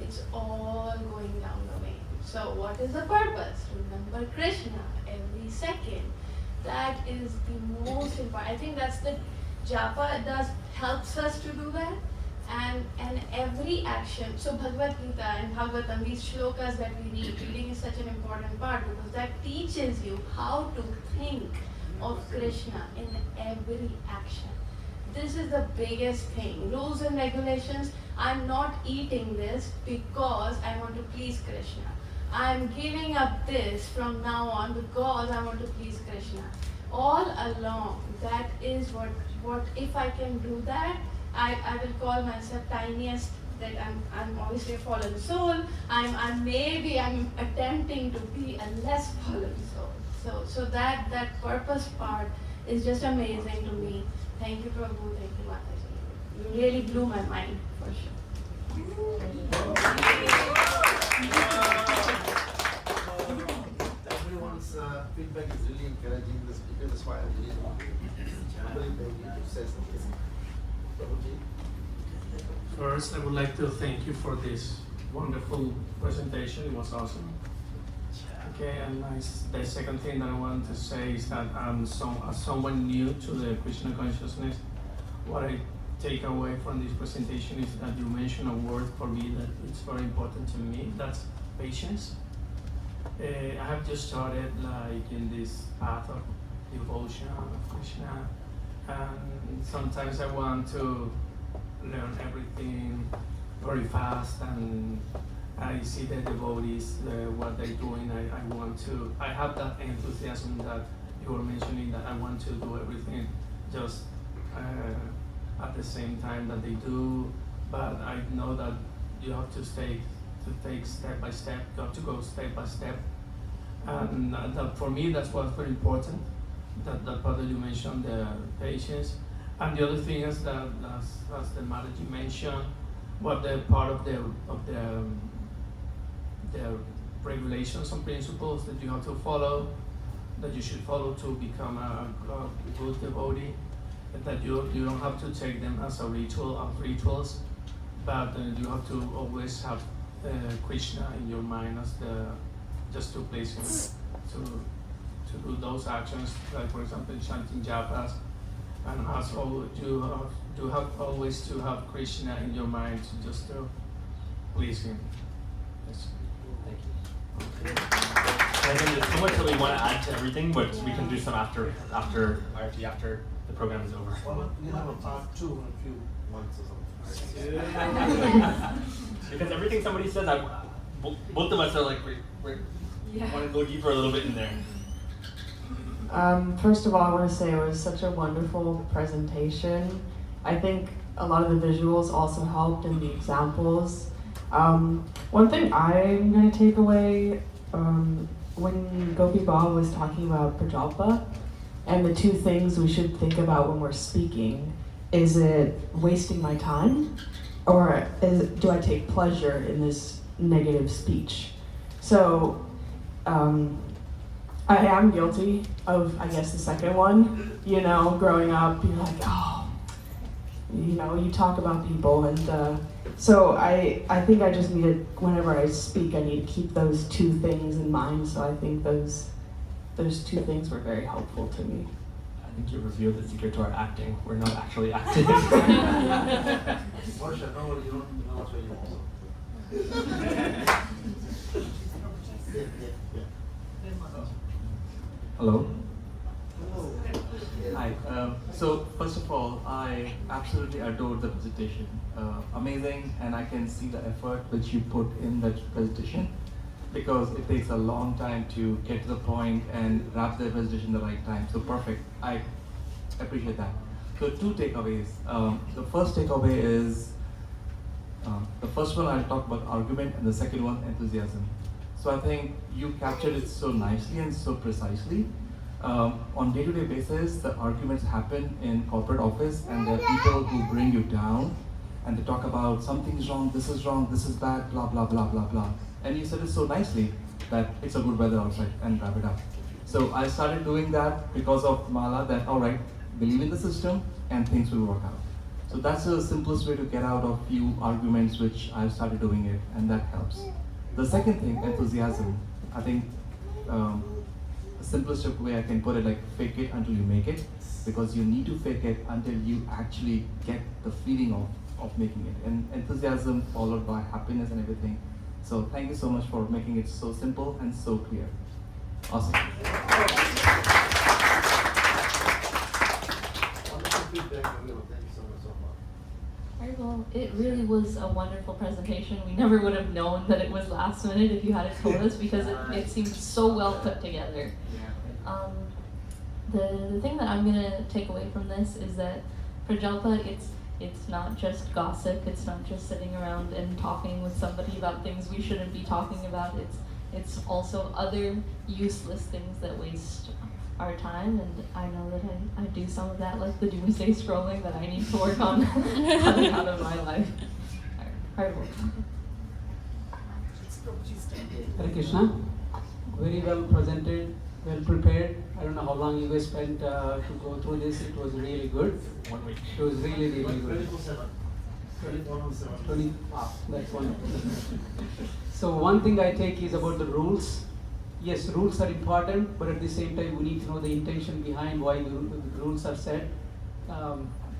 it's all going down the drain. So what is the purpose? Remember Krishna every second. That is the most important. I think that's the japa helps us to do that. And every action, so Bhagavad Gita and Bhagavatam, these shlokas that we read, reading is such an important part because that teaches you how to think of Krishna in every action. This is the biggest thing. Rules and regulations, I'm not eating this because I want to please Krishna. I'm giving up this from now on because I want to please Krishna. All along, that is what if I can do that, I will call myself tiniest, that I'm obviously a fallen soul. I'm attempting to be a less fallen soul. So that purpose part is just amazing to me. Thank you, Prabhu. Thank you, Mataji. You really blew my mind for sure. Everyone's feedback is really encouraging the speaker. That's why I really want to say something. First, I would like to thank you for this wonderful presentation. It was awesome. Okay, and the second thing that I want to say is that as someone new to the Krishna consciousness, what I take away from this presentation is that you mentioned a word for me that it's very important to me. That's patience. I have just started like in this path of devotion of Krishna, and sometimes I want to learn everything very fast, and I see the devotees, what they're doing. I have that enthusiasm that you were mentioning, that I want to do everything just at the same time that they do. But I know that you have to take step by step. You have to go step by step, and that for me that's what's very important. That part that you mentioned, the patience, and the other thing is that as the Mataji mentioned, what the part of the regulations and principles that you have to follow, that you should follow to become a good devotee, that you don't have to take them as a rituals, but you have to always have Krishna in your mind as just to place him, to do those actions, like for example chanting japas, and you have always to have Krishna in your mind just to please him. Yes. Thank you. I think there's so much that we want to add to everything, but we can do some after the program is over. Well, we have a part 2 in a few months or something. Because everything somebody says, both of us are like, we want to go deeper a little bit in there. First of all, I want to say it was such a wonderful presentation. I think a lot of the visuals also helped in the examples. One thing I'm going to take away, when Gopi Bhava was talking about Prajalpa, and the two things we should think about when we're speaking, is it wasting my time, or do I take pleasure in this negative speech? So, I am guilty of, I guess, the second one. You know, growing up, you're like, oh, you know, you talk about people, and so I think I just need to, whenever I speak, I need to keep those two things in mind. So I think those two things were very helpful to me. I think you revealed the secret to our acting. We're not actually acting. Varsha, no, you don't know what's really also. Hello. Hi. So first of all, I absolutely adored the presentation. Amazing, and I can see the effort which you put in that presentation, because it takes a long time to get to the point and wrap the presentation the right time. So perfect. I appreciate that. So two takeaways. The first takeaway is, the first one I'll talk about argument, and the second one enthusiasm. So I think you captured it so nicely and so precisely. On day-to-day basis, the arguments happen in corporate office, and there are people who bring you down, and they talk about something's wrong, this is bad, blah, blah, blah, blah, blah. And you said it so nicely that it's a good weather outside, and wrap it up. So I started doing that because of Mala, that all right, believe in the system and things will work out. So that's the simplest way to get out of few arguments, which I started doing it, and that helps. The second thing, enthusiasm. I think the simplest way I can put it, like fake it until you make it, because you need to fake it until you actually get the feeling of making it. And enthusiasm followed by happiness and everything. So thank you so much for making it so simple and so clear. Awesome. Very well. It really was a wonderful presentation. We never would have known that it was last minute if you hadn't told us, because it seemed so well put together. The thing that I'm gonna take away from this is that Prajalpa, it's not just gossip. It's not just sitting around and talking with somebody about things we shouldn't be talking about. It's also other useless things that waste our time, and I know that I do some of that, like the doomsday scrolling, that I need to work on cutting out of my life. Hard work. Hare Krishna. Very well presented, well prepared. I don't know how long you guys spent to go through this. It was really good. 1 week. It was really, really good. 24/7. 20, that's wonderful. So one thing I take is about the rules. yes, rules are important, but at the same time, we need to know the intention behind why the rules are set.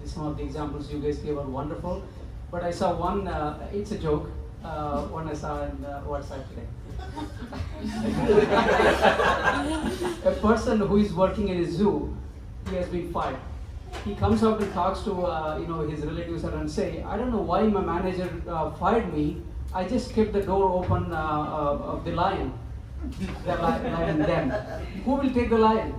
Some of the examples you guys gave are wonderful, but I saw one, it's a joke, one I saw in WhatsApp today. A person who is working in a zoo, he has been fired. He comes out and talks to his relatives and say, I don't know why my manager fired me. I just kept the door open of the lion. The lion den. Who will take the lion?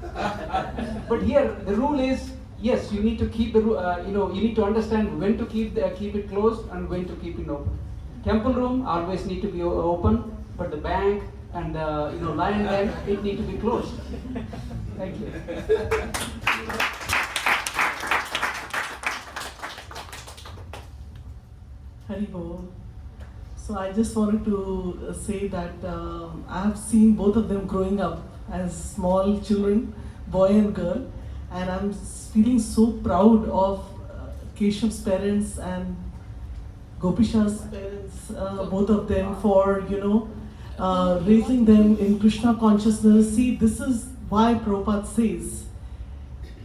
But here the rule is, yes, you need to keep the you need to understand when to keep it closed and when to keep it open. Temple room always need to be open, but the bank and lion den, it need to be closed. Thank you. Hari Bol. So I just wanted to say that I have seen both of them growing up as small children, boy and girl, and I'm feeling so proud of Keshav's parents and Gopisha's parents, both of them, for raising them in Krishna consciousness. See, this is why Prabhupada says,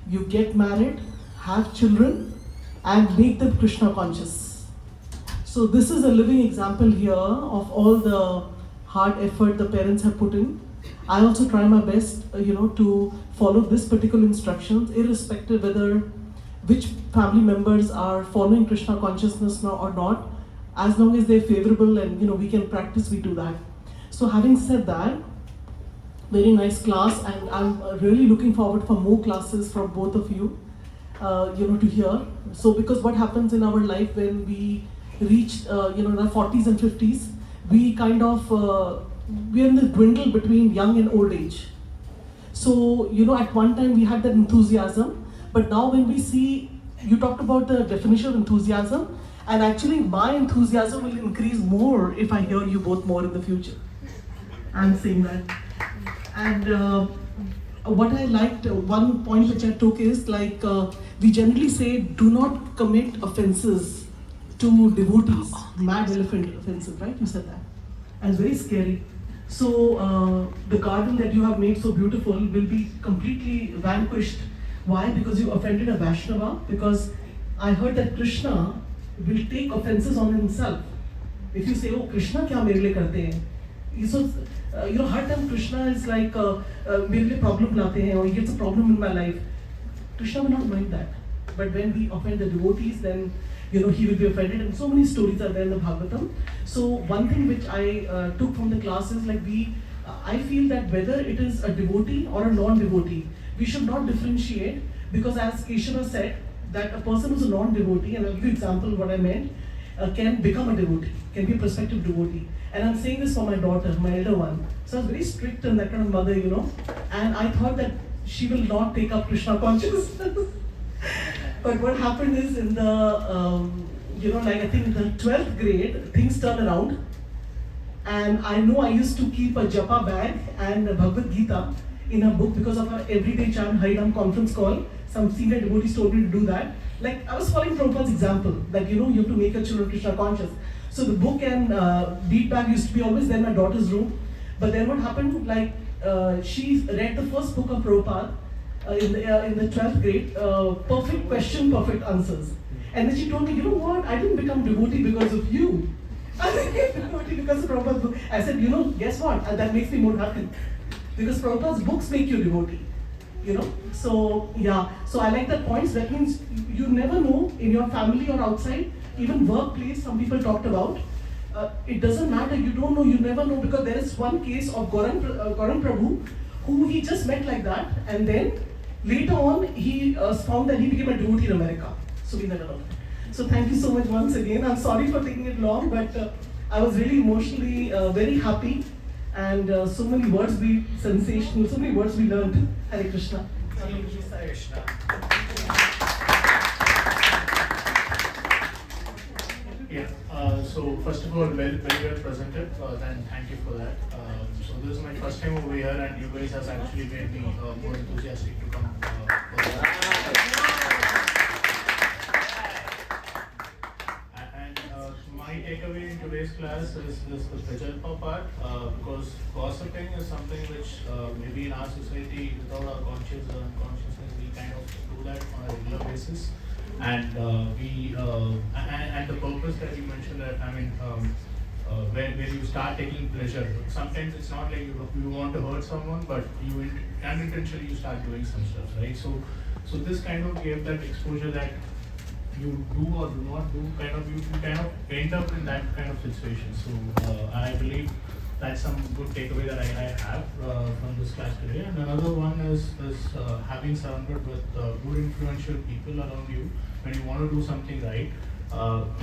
you get married, have children, and make them Krishna conscious. So this is a living example here of all the hard effort the parents have put in. I also try my best, to follow this particular instructions, irrespective whether which family members are following Krishna consciousness or not. As long as they're favorable and we can practice, we do that. So having said that, very nice class, and I'm really looking forward for more classes from both of you, to hear. So because what happens in our life when we reach in our 40s and 50s, we kind of we're in the dwindle between young and old age. So at one time we had that enthusiasm, but now when we see, you talked about the definition of enthusiasm, and actually my enthusiasm will increase more if I hear you both more in the future. I'm saying that. And what I liked, one point which I took is we generally say do not commit offenses to devotees, mad elephant offensive, right? You said that. And it's very scary. So the garden that you have made so beautiful will be completely vanquished. Why? Because you offended a Vaishnava. Because I heard that Krishna will take offenses on himself. If you say, oh, Krishna kya mere liye karte hain? So, hard time Krishna is like, mere liye problem laate hain, or he gets a problem in my life. Krishna will not mind that. But when we offend the devotees, then he will be offended, and so many stories are there in the Bhagavatam. So one thing which I took from the class is I feel that whether it is a devotee or a non-devotee, we should not differentiate, because as Keshav said, that a person who's a non-devotee, and I'll give you an example of what I meant, can become a devotee, can be a prospective devotee. And I'm saying this for my daughter, my elder one. So I was very strict and that kind of mother, and I thought that she will not take up Krishna consciousness. But what happened is in the, I think in the 12th grade, things turned around. And I know I used to keep a japa bag and a Bhagavad Gita in a book because of our everyday chant Harinam conference call. Some senior devotees told me to do that. I was following Prabhupada's example, that you have to make your children Krishna conscious. So the book and bead bag used to be always there in my daughter's room. But then what happened, she read the first book of Prabhupada, in the 12th grade, perfect question, perfect answers. And then she told me, you know what, I didn't become devotee because of you. I became devotee because of Prabhupada's book. I said, guess what, that makes me more happy. Because Prabhupada's books make you devotee. So yeah, so I like that point. So that means you never know in your family or outside, even workplace, some people talked about. It doesn't matter, you don't know, you never know, because there is one case of Gaurang Prabhu, who he just met like that, and then later on, he found that he became a devotee in America. So we never know. So thank you so much once again. I'm sorry for taking it long, but I was really emotionally very happy. And so many words sensational, so many words we learned. Hare Krishna. Hare Krishna. Yeah, so first of all, very well presented, and thank you for that. So this is my first time over here, and you guys have actually made me more enthusiastic to come for And my takeaway in today's class us is the Prajalpa part, because gossiping is something which maybe in our society, without our consciousness, we kind of do that on a regular basis. And and the purpose that you mentioned, that I mean, where you start taking pleasure. Sometimes it's not like you want to hurt someone, but you unintentionally you start doing some stuff, right? So this kind of gave that exposure that you do or do not do, you kind of end up in that kind of situation. So I believe that's some good takeaway that I have from this class today. And another one is having surrounded with good influential people around you when you want to do something right.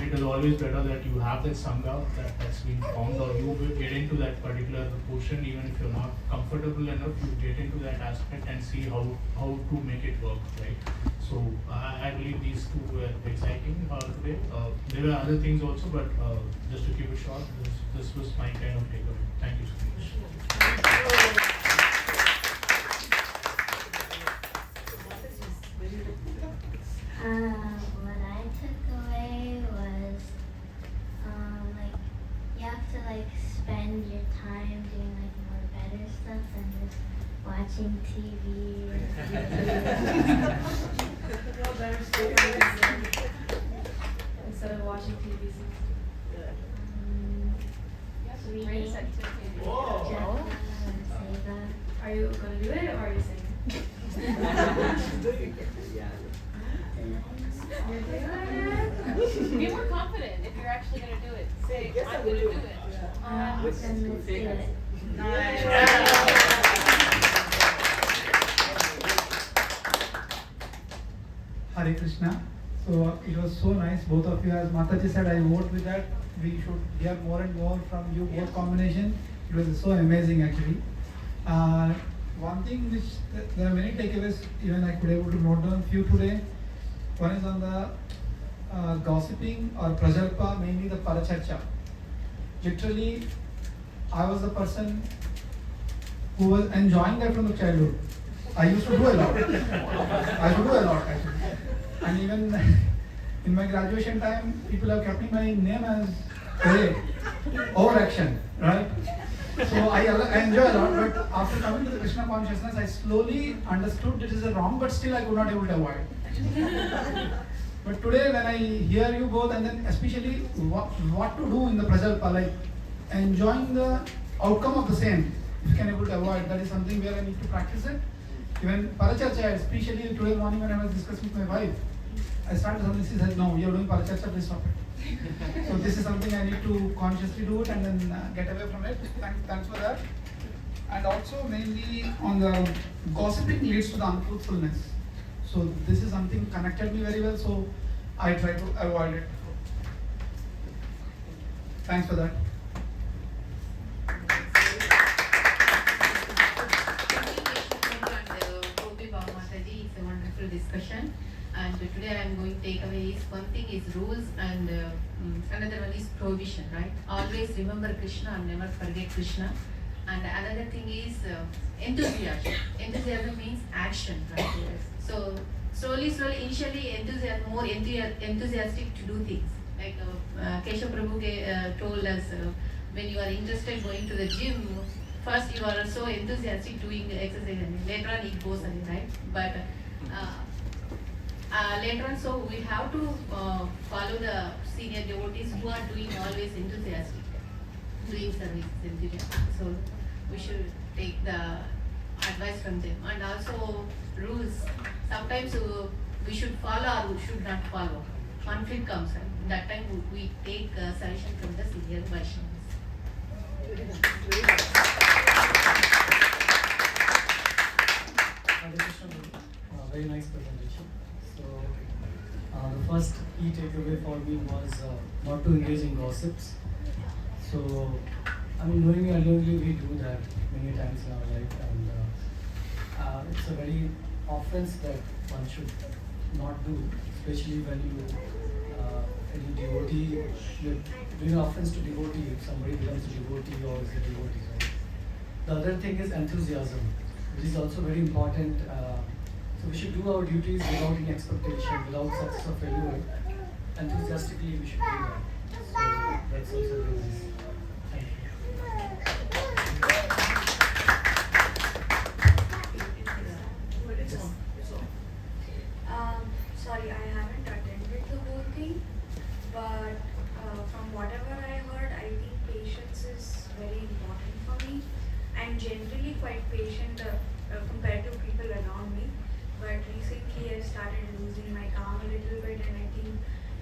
It is always better that you have that sangha that's been formed, or you will get into that particular portion even if you're not comfortable enough. You get into that aspect and see how to make it work, right? So I believe these two were exciting today. There were other things also, but just to keep it short, this was my kind of takeaway. Thank you so much. What I took away was like you have to like spend your time doing like more better stuff than just watching TV. Instead of watching TV. Reading. Whoa. Are you gonna do it or are you saying? Be more confident if you're actually going to do it. Say, I'm going to do it. Hare Krishna. So it was so nice, both of you. As Mataji said, I vote with that. We should hear more and more from you, both combination. It was so amazing actually. One thing which, there are many takeaways, even I could able to note down few today. One is on the gossiping or prajalpa, mainly the paracharcha. Literally, I was the person who was enjoying that from the childhood. I used to do a lot. Actually. And even in my graduation time, people have kept my name as overaction, right? So I enjoy a lot, but after coming to the Krishna consciousness, I slowly understood it is a wrong, but still I could not able to avoid. But today when I hear you both, and then especially what to do in the prajalpa, like enjoying the outcome of the same, if you can able to avoid, that is something where I need to practice it. Even paracharcha, especially today morning when I was discussing with my wife, I started something, she said, no, you're doing paracharcha, please stop it. So this is something I need to consciously do it and then get away from it. Thanks for that. And also mainly on the gossiping leads to the untruthfulness. So this is something connected me very well, so I try to avoid it. Thanks for that. Gopi, Bhava, Mataji, it's a wonderful discussion. And today I am going to take away is one thing is rules and another one is prohibition, right? Always remember Krishna and never forget Krishna. And another thing is enthusiasm. Enthusiasm means action, right? So slowly, initially more enthusiastic to do things. Like Keshav Prabhu told us, when you are interested going to the gym, first you are so enthusiastic doing exercise and later on it goes away, right? But later on, so we have to follow the senior devotees who are doing always enthusiastic, doing service enthusiastic. So we should take the advice from them. And also rules. Sometimes we should follow or we should not follow. Conflict comes, right? That time we take suggestion from the senior Vaishnavas. Very nice presentation. So the first key takeaway for me was not to engage in gossips. So I mean, knowingly or unknowingly we do that many times in our life, and it's a very offense that one should not do, especially when any devotee, you're doing offense to devotee if somebody becomes a devotee or is a devotee, right? The other thing is enthusiasm, which is also very important. So we should do our duties without any expectation, without success or failure. Enthusiastically we should do that. So that's also very nice.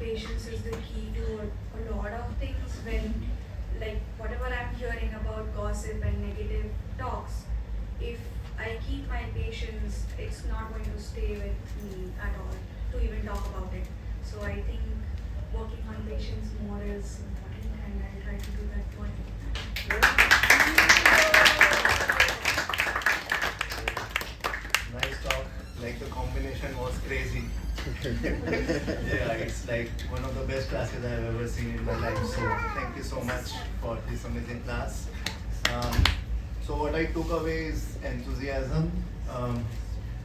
patience is the key to a lot of things. When, like, whatever I'm hearing about gossip and negative talks, if I keep my patience, it's not going to stay with me at all to even talk about it. So I think working on patience more is important, and I'll try to do that more. Nice talk. Like, the combination was crazy. Yeah, it's like one of the best classes I've ever seen in my life. So thank you so much for this amazing class. So what I took away is enthusiasm.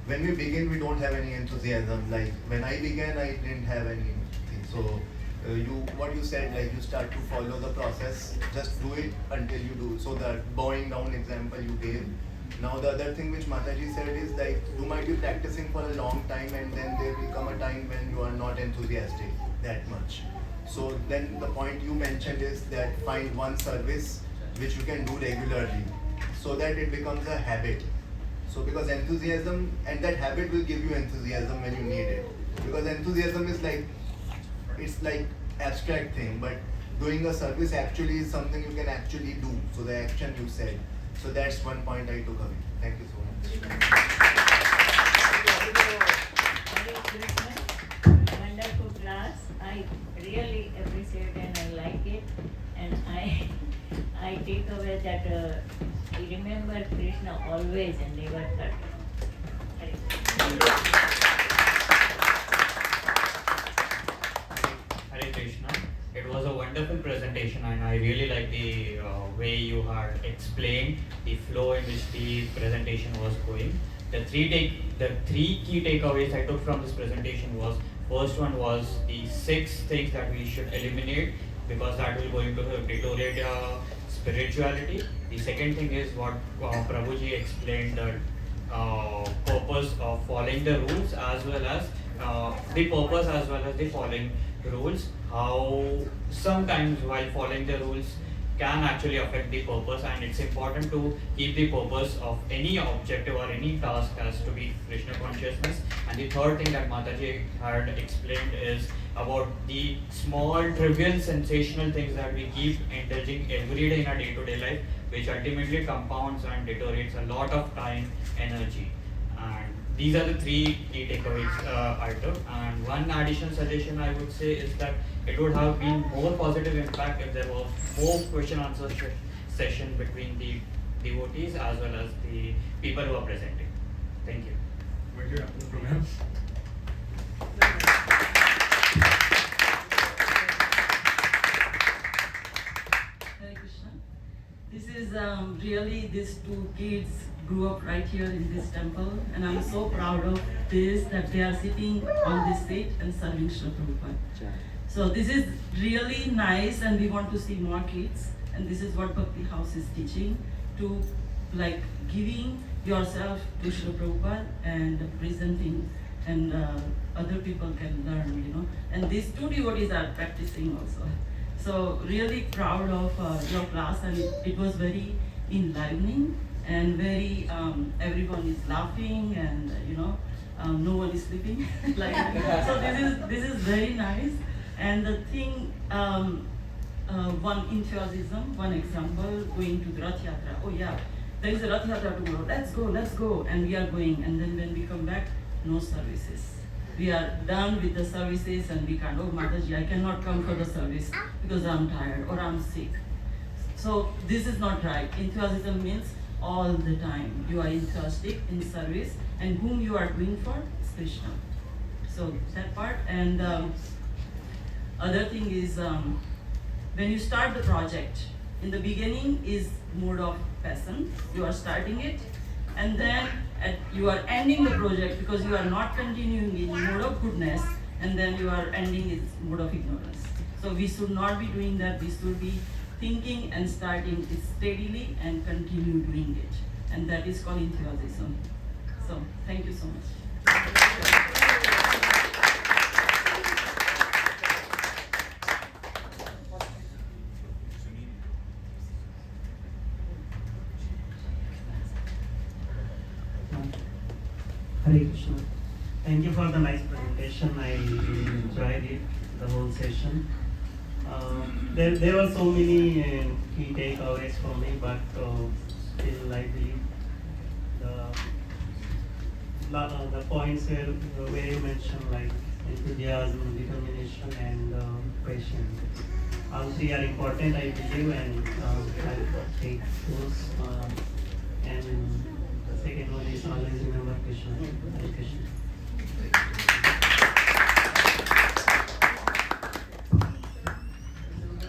When we begin, we don't have any enthusiasm. Like, when I began, I didn't have anything. So what you said, like, you start to follow the process, just do it until you do. So that bowing down example you gave. Now the other thing which Mataji said is, like, you might be practicing for a long time, and then there will come a time when you are not enthusiastic that much. So then the point you mentioned is that find one service which you can do regularly, so that it becomes a habit. So because enthusiasm, and that habit will give you enthusiasm when you need it. Because enthusiasm is like, it's like abstract thing, but doing a service actually is something you can actually do. So the action you said. So that's one point I took away. Thank you so much. Wonderful class. I really appreciate and I like it. And I take away that remember Krishna always and never forget. Hare Krishna. It was a wonderful presentation, and I really like the way you had explained the flow in which the presentation was going. The three key takeaways I took from this presentation was, first one was the 6 things that we should eliminate because that will going to deteriorate spirituality. The second thing is what Prabhuji explained, the purpose of following the rules as well as the following rules, how sometimes while following the rules can actually affect the purpose, and it's important to keep the purpose of any objective or any task as to be Krishna consciousness. And the third thing that Mataji had explained is about the small, trivial, sensational things that we keep indulging every day in our day-to-day life, which ultimately compounds and deteriorates a lot of time, energy. And these are the 3 key takeaways I took. And one additional suggestion I would say is that it would have been more positive impact if there was more question answer session between the devotees as well as the people who are presenting. Thank you. Where do you have the program? Hare Krishna. This is really, these 2 kids grew up right here in this temple, and I'm so proud of this, that they are sitting on this seat and serving Srila Prabhupada. So this is really nice, and we want to see more kids, and this is what Bhakti House is teaching, to like giving yourself to Srila Prabhupada and presenting, and other people can learn, you know. And these 2 devotees are practicing also. So really proud of your class, and it was very enlivening and very, everyone is laughing, and no one is sleeping. Like, so this is very nice. And the thing, one enthusiasm, one example, going to the Rath Yatra. Oh yeah, there is a Rath Yatra tomorrow. Let's go, and we are going. And then when we come back, no services. We are done with the services, and we can't. Oh Mataji, I cannot come for the service because I'm tired or I'm sick. So this is not right. Enthusiasm means all the time you are enthusiastic in service, and whom you are doing for is Krishna. So that part. And other thing is, when you start the project, in the beginning is mode of passion, you are starting it, and then you are ending the project because you are not continuing in mode of goodness, and then you are ending in mode of ignorance. So we should not be doing that. We should be thinking and starting it steadily and continue doing it, and that is called enthusiasm. So thank you so much. Hare Krishna. Thank you for the nice presentation. I really enjoyed it, the whole session. There were so many key takeaways for me, but still I believe the points where you mentioned like enthusiasm, determination, and patience. All three are important, I believe, and I'll take those. And the second one is always remember Krishna. Hare Krishna.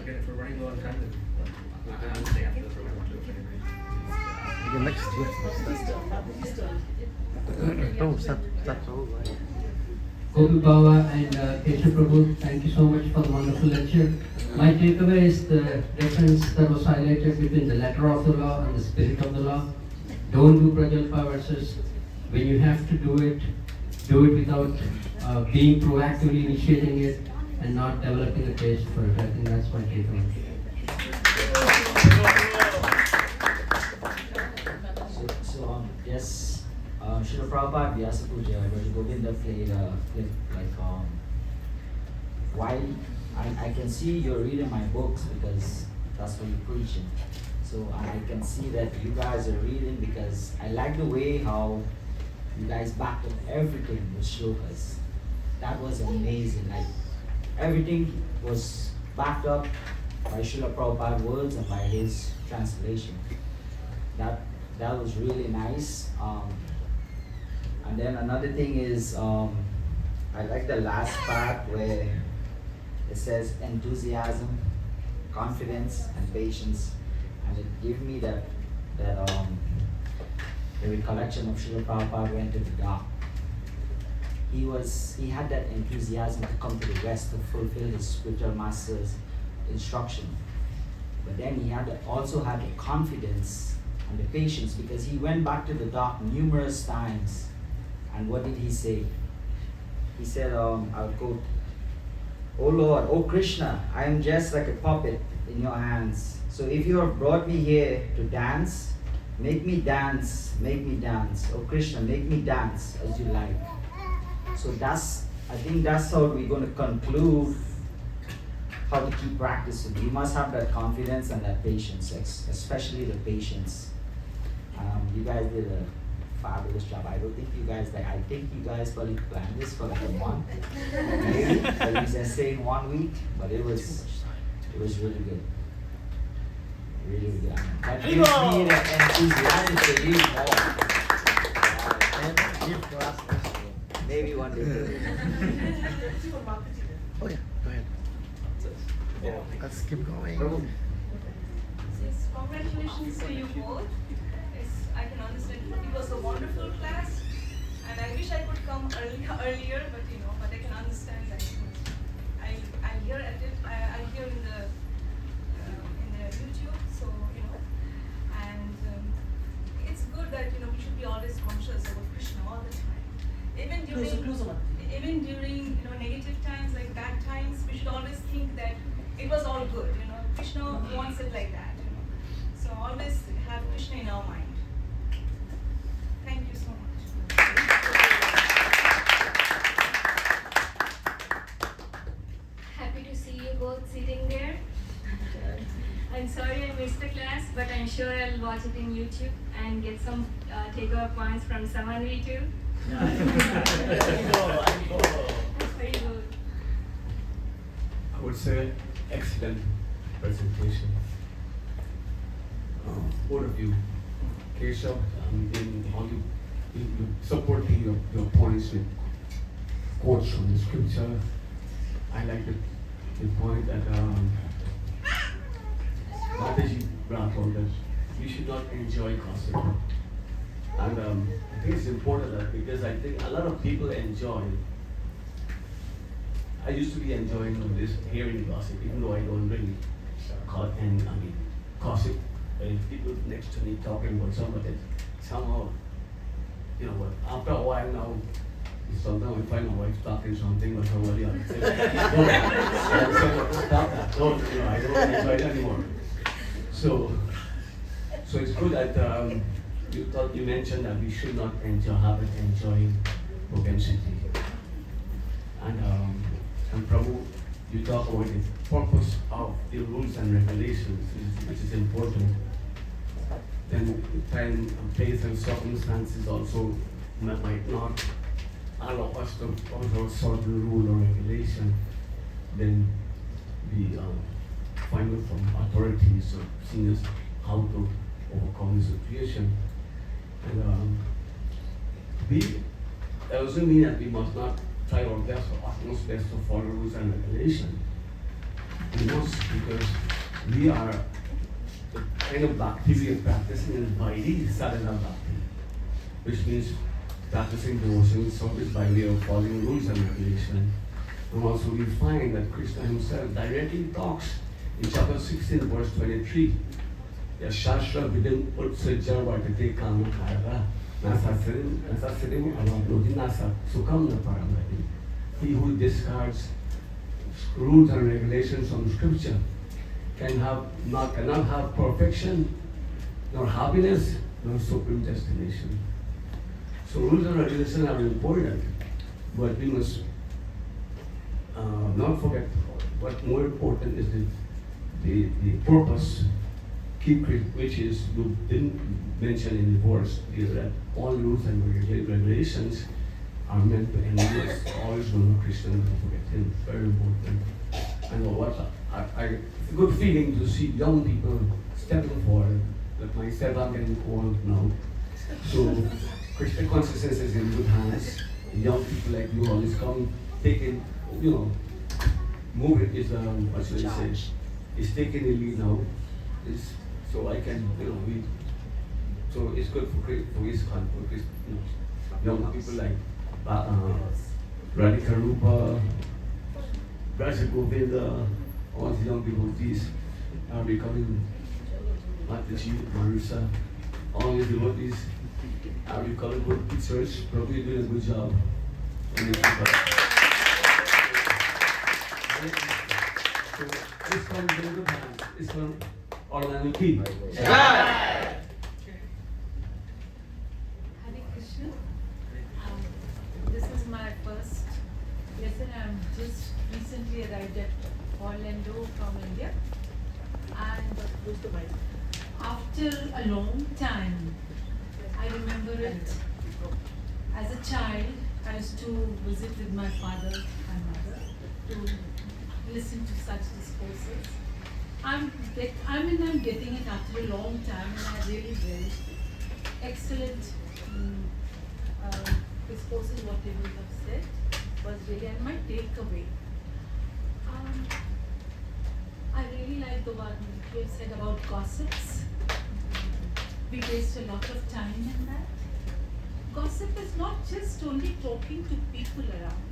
Again, if we're running low on time, then we'll do this thing after this. We're going to The next, oh, stop. Oh, right. Gopi, Bhava, and Keshav Prabhu, thank you so much for the wonderful lecture. My takeaway is the difference that was highlighted between the letter of the law and the spirit of the law. Don't do Prajalpa versus when you have to do it without being proactively initiating it and not developing a taste for it. I think that's my takeaway. Yes, Srila Prabhupada Vyasapuja, Raja Govinda played why I can see you're reading my books because that's what you're preaching. So I can see that you guys are reading because I like the way how you guys backed up everything with shlokas. That was amazing. Like everything was backed up by Srila Prabhupada words and by his translation. That was really nice. And then another thing is, I like the last part where it says enthusiasm, confidence, and patience. And it gave me the recollection of Srila Prabhupada went to the dark. He had that enthusiasm to come to the West to fulfill his spiritual master's instruction. But then he also had the confidence and the patience because he went back to the dark numerous times. And what did he say? He said, I'll quote, "Oh Lord, oh Krishna, I am just like a puppet in your hands. So if you have brought me here to dance, make me dance, make me dance. Oh Krishna, make me dance as you like." So I think that's how we're going to conclude how to keep practicing. You must have that confidence and that patience, especially the patience. You guys did a fabulous job. I think you guys probably planned this for like a month, maybe. At least I say in 1 week, but it was really good. Really good. That gives me the enthusiasm to read more. Maybe one day. Oh yeah, go ahead. Let's keep going. Yes, congratulations to you both. Yes, I can understand. It was a wonderful class, and I wish I could come earlier, but I can understand that. I hear at it. I hear in the YouTube. So and it's good that we should be always conscious about Krishna all the time. Even during negative times, like bad times, we should always think that it was all good. Krishna wants it like that. So always have Krishna in our mind. Thank you so much. Happy to see you both sitting there. I'm sorry I missed the class, but I'm sure I'll watch it in YouTube and get some takeover points from Samanvi too. That's very good. I would say excellent presentation. Both of you, Keshav, in all you supporting your points with quotes from the scripture. I like the point that Mataji brought on that we should not enjoy gossip. And I think it's important that because I think a lot of people enjoy. I used to be enjoying this hearing gossip, even though I don't really gossip. If people next to me talking about somebody, somehow, what? After a while now, sometimes I find my wife talking something or somebody else. Stop that! Don't, I don't enjoy it anymore. So it's good that you mentioned that we should not have it enjoying propensity. you talk about the purpose of the rules and regulations, which is important. Then time, place, and circumstances also might not allow us to follow certain rule or regulation. Then we find out from authorities or seniors how to overcome the situation. And that doesn't mean that we must not try our best or utmost best to follow rules and regulations. We must, because we are the kind of bhakti we are practicing in Vaidhi sadhana bhakti, which means practicing devotional service by way of following rules and regulations. And also we find that Krishna himself directly talks in chapter 16, verse 23. Yashashra vidam utsajja vartate kama karava nasasirim avabodhi nasa sukam na paramati. He who discards rules and regulations from scripture cannot have perfection, nor happiness, nor supreme destination. So rules and regulations are important, but we must not forget what more important is the purpose, which is you didn't mention in the verse, is that all rules and regulations are meant to enable us always remember Krishna and not forget him. Very important. And what it's a good feeling to see young people stepping forward. Like myself, I'm getting old now. So Krishna consciousness is in good hands. Young people like you always come, taking, moving is what should I say? Is taking the lead now. So I can, so it's good for young people like Radhika Rupa, Raja Govinda, all the young devotees are becoming Mataji, Marisa, all the devotees are becoming good teachers. Probably doing a good job. So this one is in good hands. This one, Orlando P. Hare Krishna. This is my first lesson. I'm just recently arrived at Orlando from India, and after a long time, I remember it. As a child, I used to visit with my father and mother to listen to such discourses. I'm getting it after a long time, and I really relish excellent discourses. Whatever you have said was really, and my takeaway. I really like the one you have said about gossips. We waste a lot of time in that. Gossip is not just only talking to people around.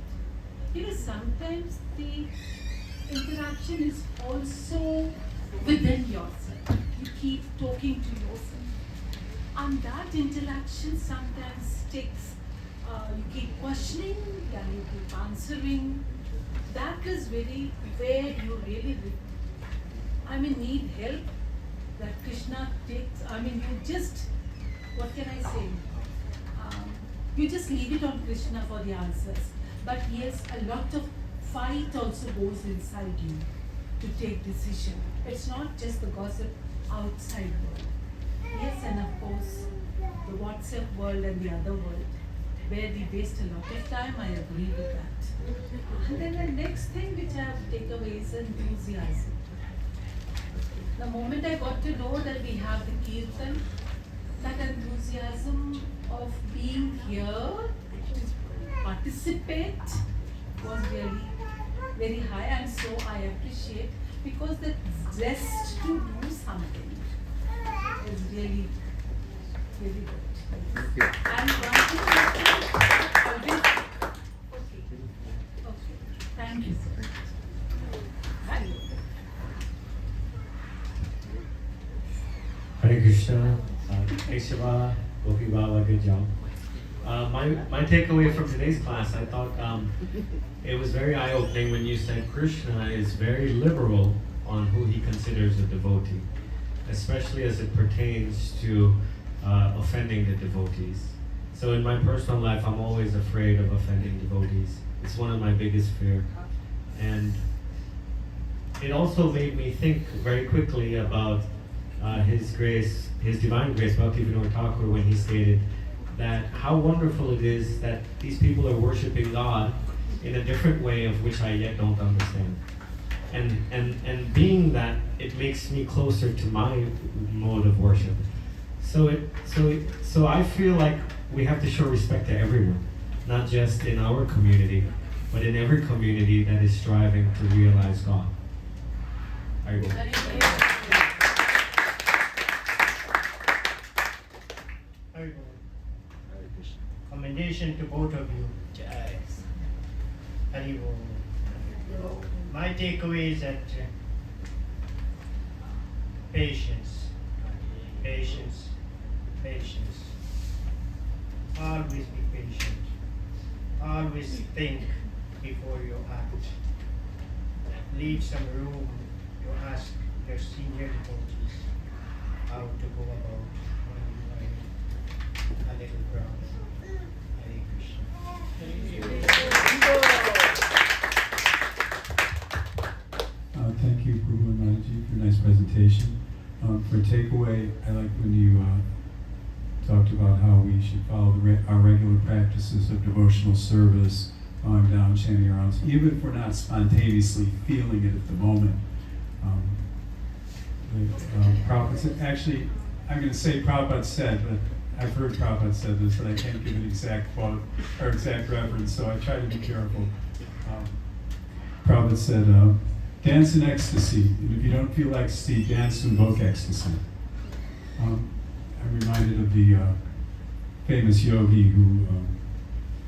Sometimes the interaction is also within yourself. You keep talking to yourself. And that interaction sometimes takes, you keep questioning, and you keep answering. That is very where you really, need help. That Krishna takes, you just, what can I say? You just leave it on Krishna for the answers. But yes, a lot of fight also goes inside you to take decision. It's not just the gossip outside world. Yes, and of course, the WhatsApp world and the other world, where we waste a lot of time, I agree with that. And then the next thing which I have to take away is enthusiasm. The moment I got to know that we have the Kirtan, that enthusiasm of being here to participate was really very high, and so I appreciate, because the zest to do something is really, really good. Thank you. And one thing always, okay, thank you, sir. Hare Krishna, Keshav, Gopi, Bhava, good job. My takeaway from today's class, I thought it was very eye-opening when you said Krishna is very liberal on who he considers a devotee, especially as it pertains to offending the devotees. So in my personal life, I'm always afraid of offending devotees. It's one of my biggest fears. And it also made me think very quickly about His Grace, His Divine Grace, Bhakti Vinod Thakur, when he stated that how wonderful it is that these people are worshiping God in a different way of which I yet don't understand. And being that, it makes me closer to my mode of worship. So I feel like we have to show respect to everyone, not just in our community, but in every community that is striving to realize God. Hare Commendation to both of you. Haribol. My takeaway is that patience, patience, patience. Always be patient. Always think before you act. Leave some room to ask your senior devotees how to go about when you are a little proud. Hare Krishna. Thank you, Prabhu and Mataji, for a nice presentation. For takeaway, I like when you talked about how we should follow our regular practices of devotional service, bowing down, chanting around, even if we're not spontaneously feeling it at the moment. Prabhupada said, actually, I'm going to say Prabhupada said, but I've heard Prabhupada said this, but I can't give an exact quote or exact reference, so I try to be careful. Prabhupada said, dance in ecstasy, and if you don't feel ecstasy, dance to invoke ecstasy. I'm reminded of the famous yogi who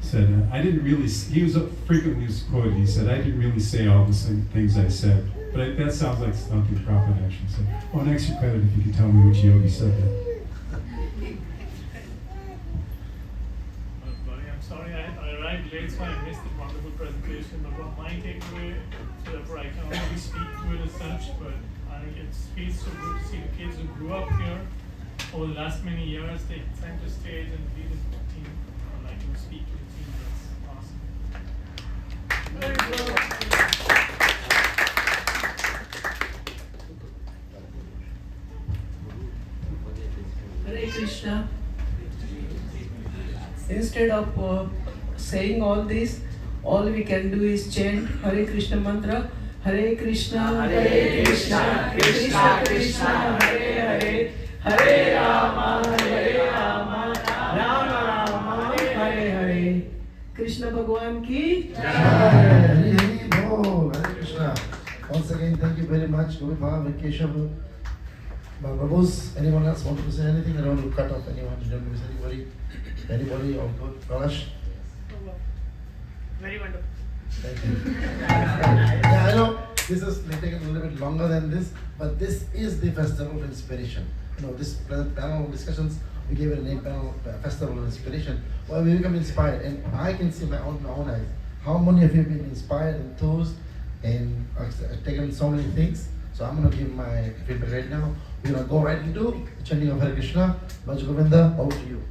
said, I didn't really, he was frequently quoted, he said, I didn't really say all the same things I said, but that sounds like something Prabhupada actually said. Oh, an extra credit if you could tell me which yogi said that. I'm sorry, I arrived late, so I missed the wonderful presentation. But what my takeaway, so therefore I can only speak to it as such, but it feels so good to see the kids who grew up here over the last many years take center stage and lead the team, or like speak to the team. That's awesome. Hare Krishna. Instead of saying all this, all we can do is chant Hare Krishna mantra. Hare Krishna, Hare Krishna, Krishna Krishna, Hare Hare, Hare Rama, Rama Rama, Hare Hare. Krishna Bhagwan ki Jai. Hare Bol, Hare Krishna. Once again, thank you very much, Gopi, Bhava, Keshav, my Prabhus. Anyone else want to say anything? I don't want to cut off anyone. Don't miss anybody. Anybody or good? Kalash? Very wonderful. Thank you. Yeah, I know this is taking a little bit longer than this, but this is the festival of inspiration. You know, this panel discussions, we gave it a name, panel festival of inspiration. Well, we become inspired, and I can see my own eyes. How many of you have been inspired, enthused, and taken so many things? So I'm going to give my feedback right now. We're going to go right into the chanting of Hare Krishna. Bhaj Govinda, over to you.